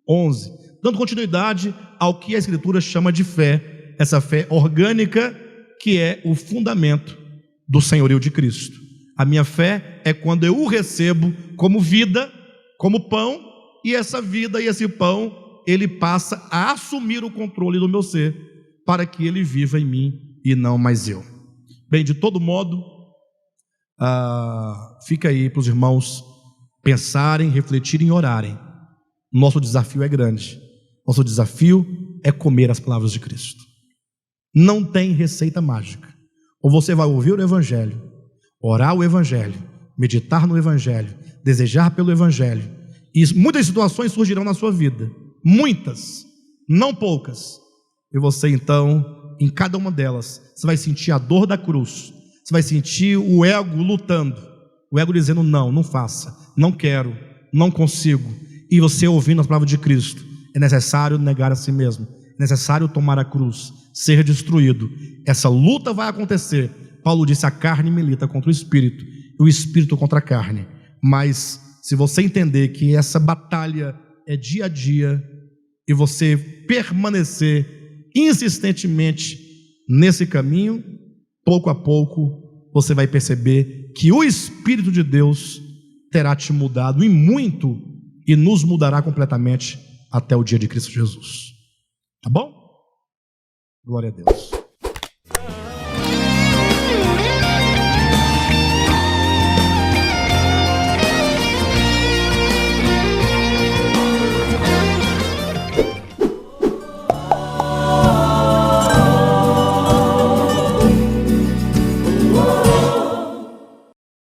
11, dando continuidade ao que a Escritura chama de fé, essa fé orgânica, que é o fundamento do senhorio de Cristo. A minha fé é quando eu o recebo como vida, como pão, e essa vida e esse pão, ele passa a assumir o controle do meu ser, para que ele viva em mim e não mais eu. Bem, de todo modo, fica aí para os irmãos pensarem, refletirem e orarem. Nosso desafio é grande. Nosso desafio é comer as palavras de Cristo. Não tem receita mágica. Ou você vai ouvir o Evangelho, orar o Evangelho, meditar no Evangelho, desejar pelo Evangelho, e muitas situações surgirão na sua vida. Muitas, não poucas. E você então, em cada uma delas, você vai sentir a dor da cruz. Você vai sentir o ego lutando, o ego dizendo não, não faça, não quero, não consigo. E você ouvindo as palavras de Cristo, é necessário negar a si mesmo, é necessário tomar a cruz, ser destruído. Essa luta vai acontecer. Paulo disse: a carne milita contra o espírito e o espírito contra a carne. Mas se você entender que essa batalha é dia a dia e você permanecer insistentemente nesse caminho, pouco a pouco você vai perceber que o Espírito de Deus terá te mudado em muito e nos mudará completamente até o dia de Cristo Jesus. Tá bom? Glória a Deus.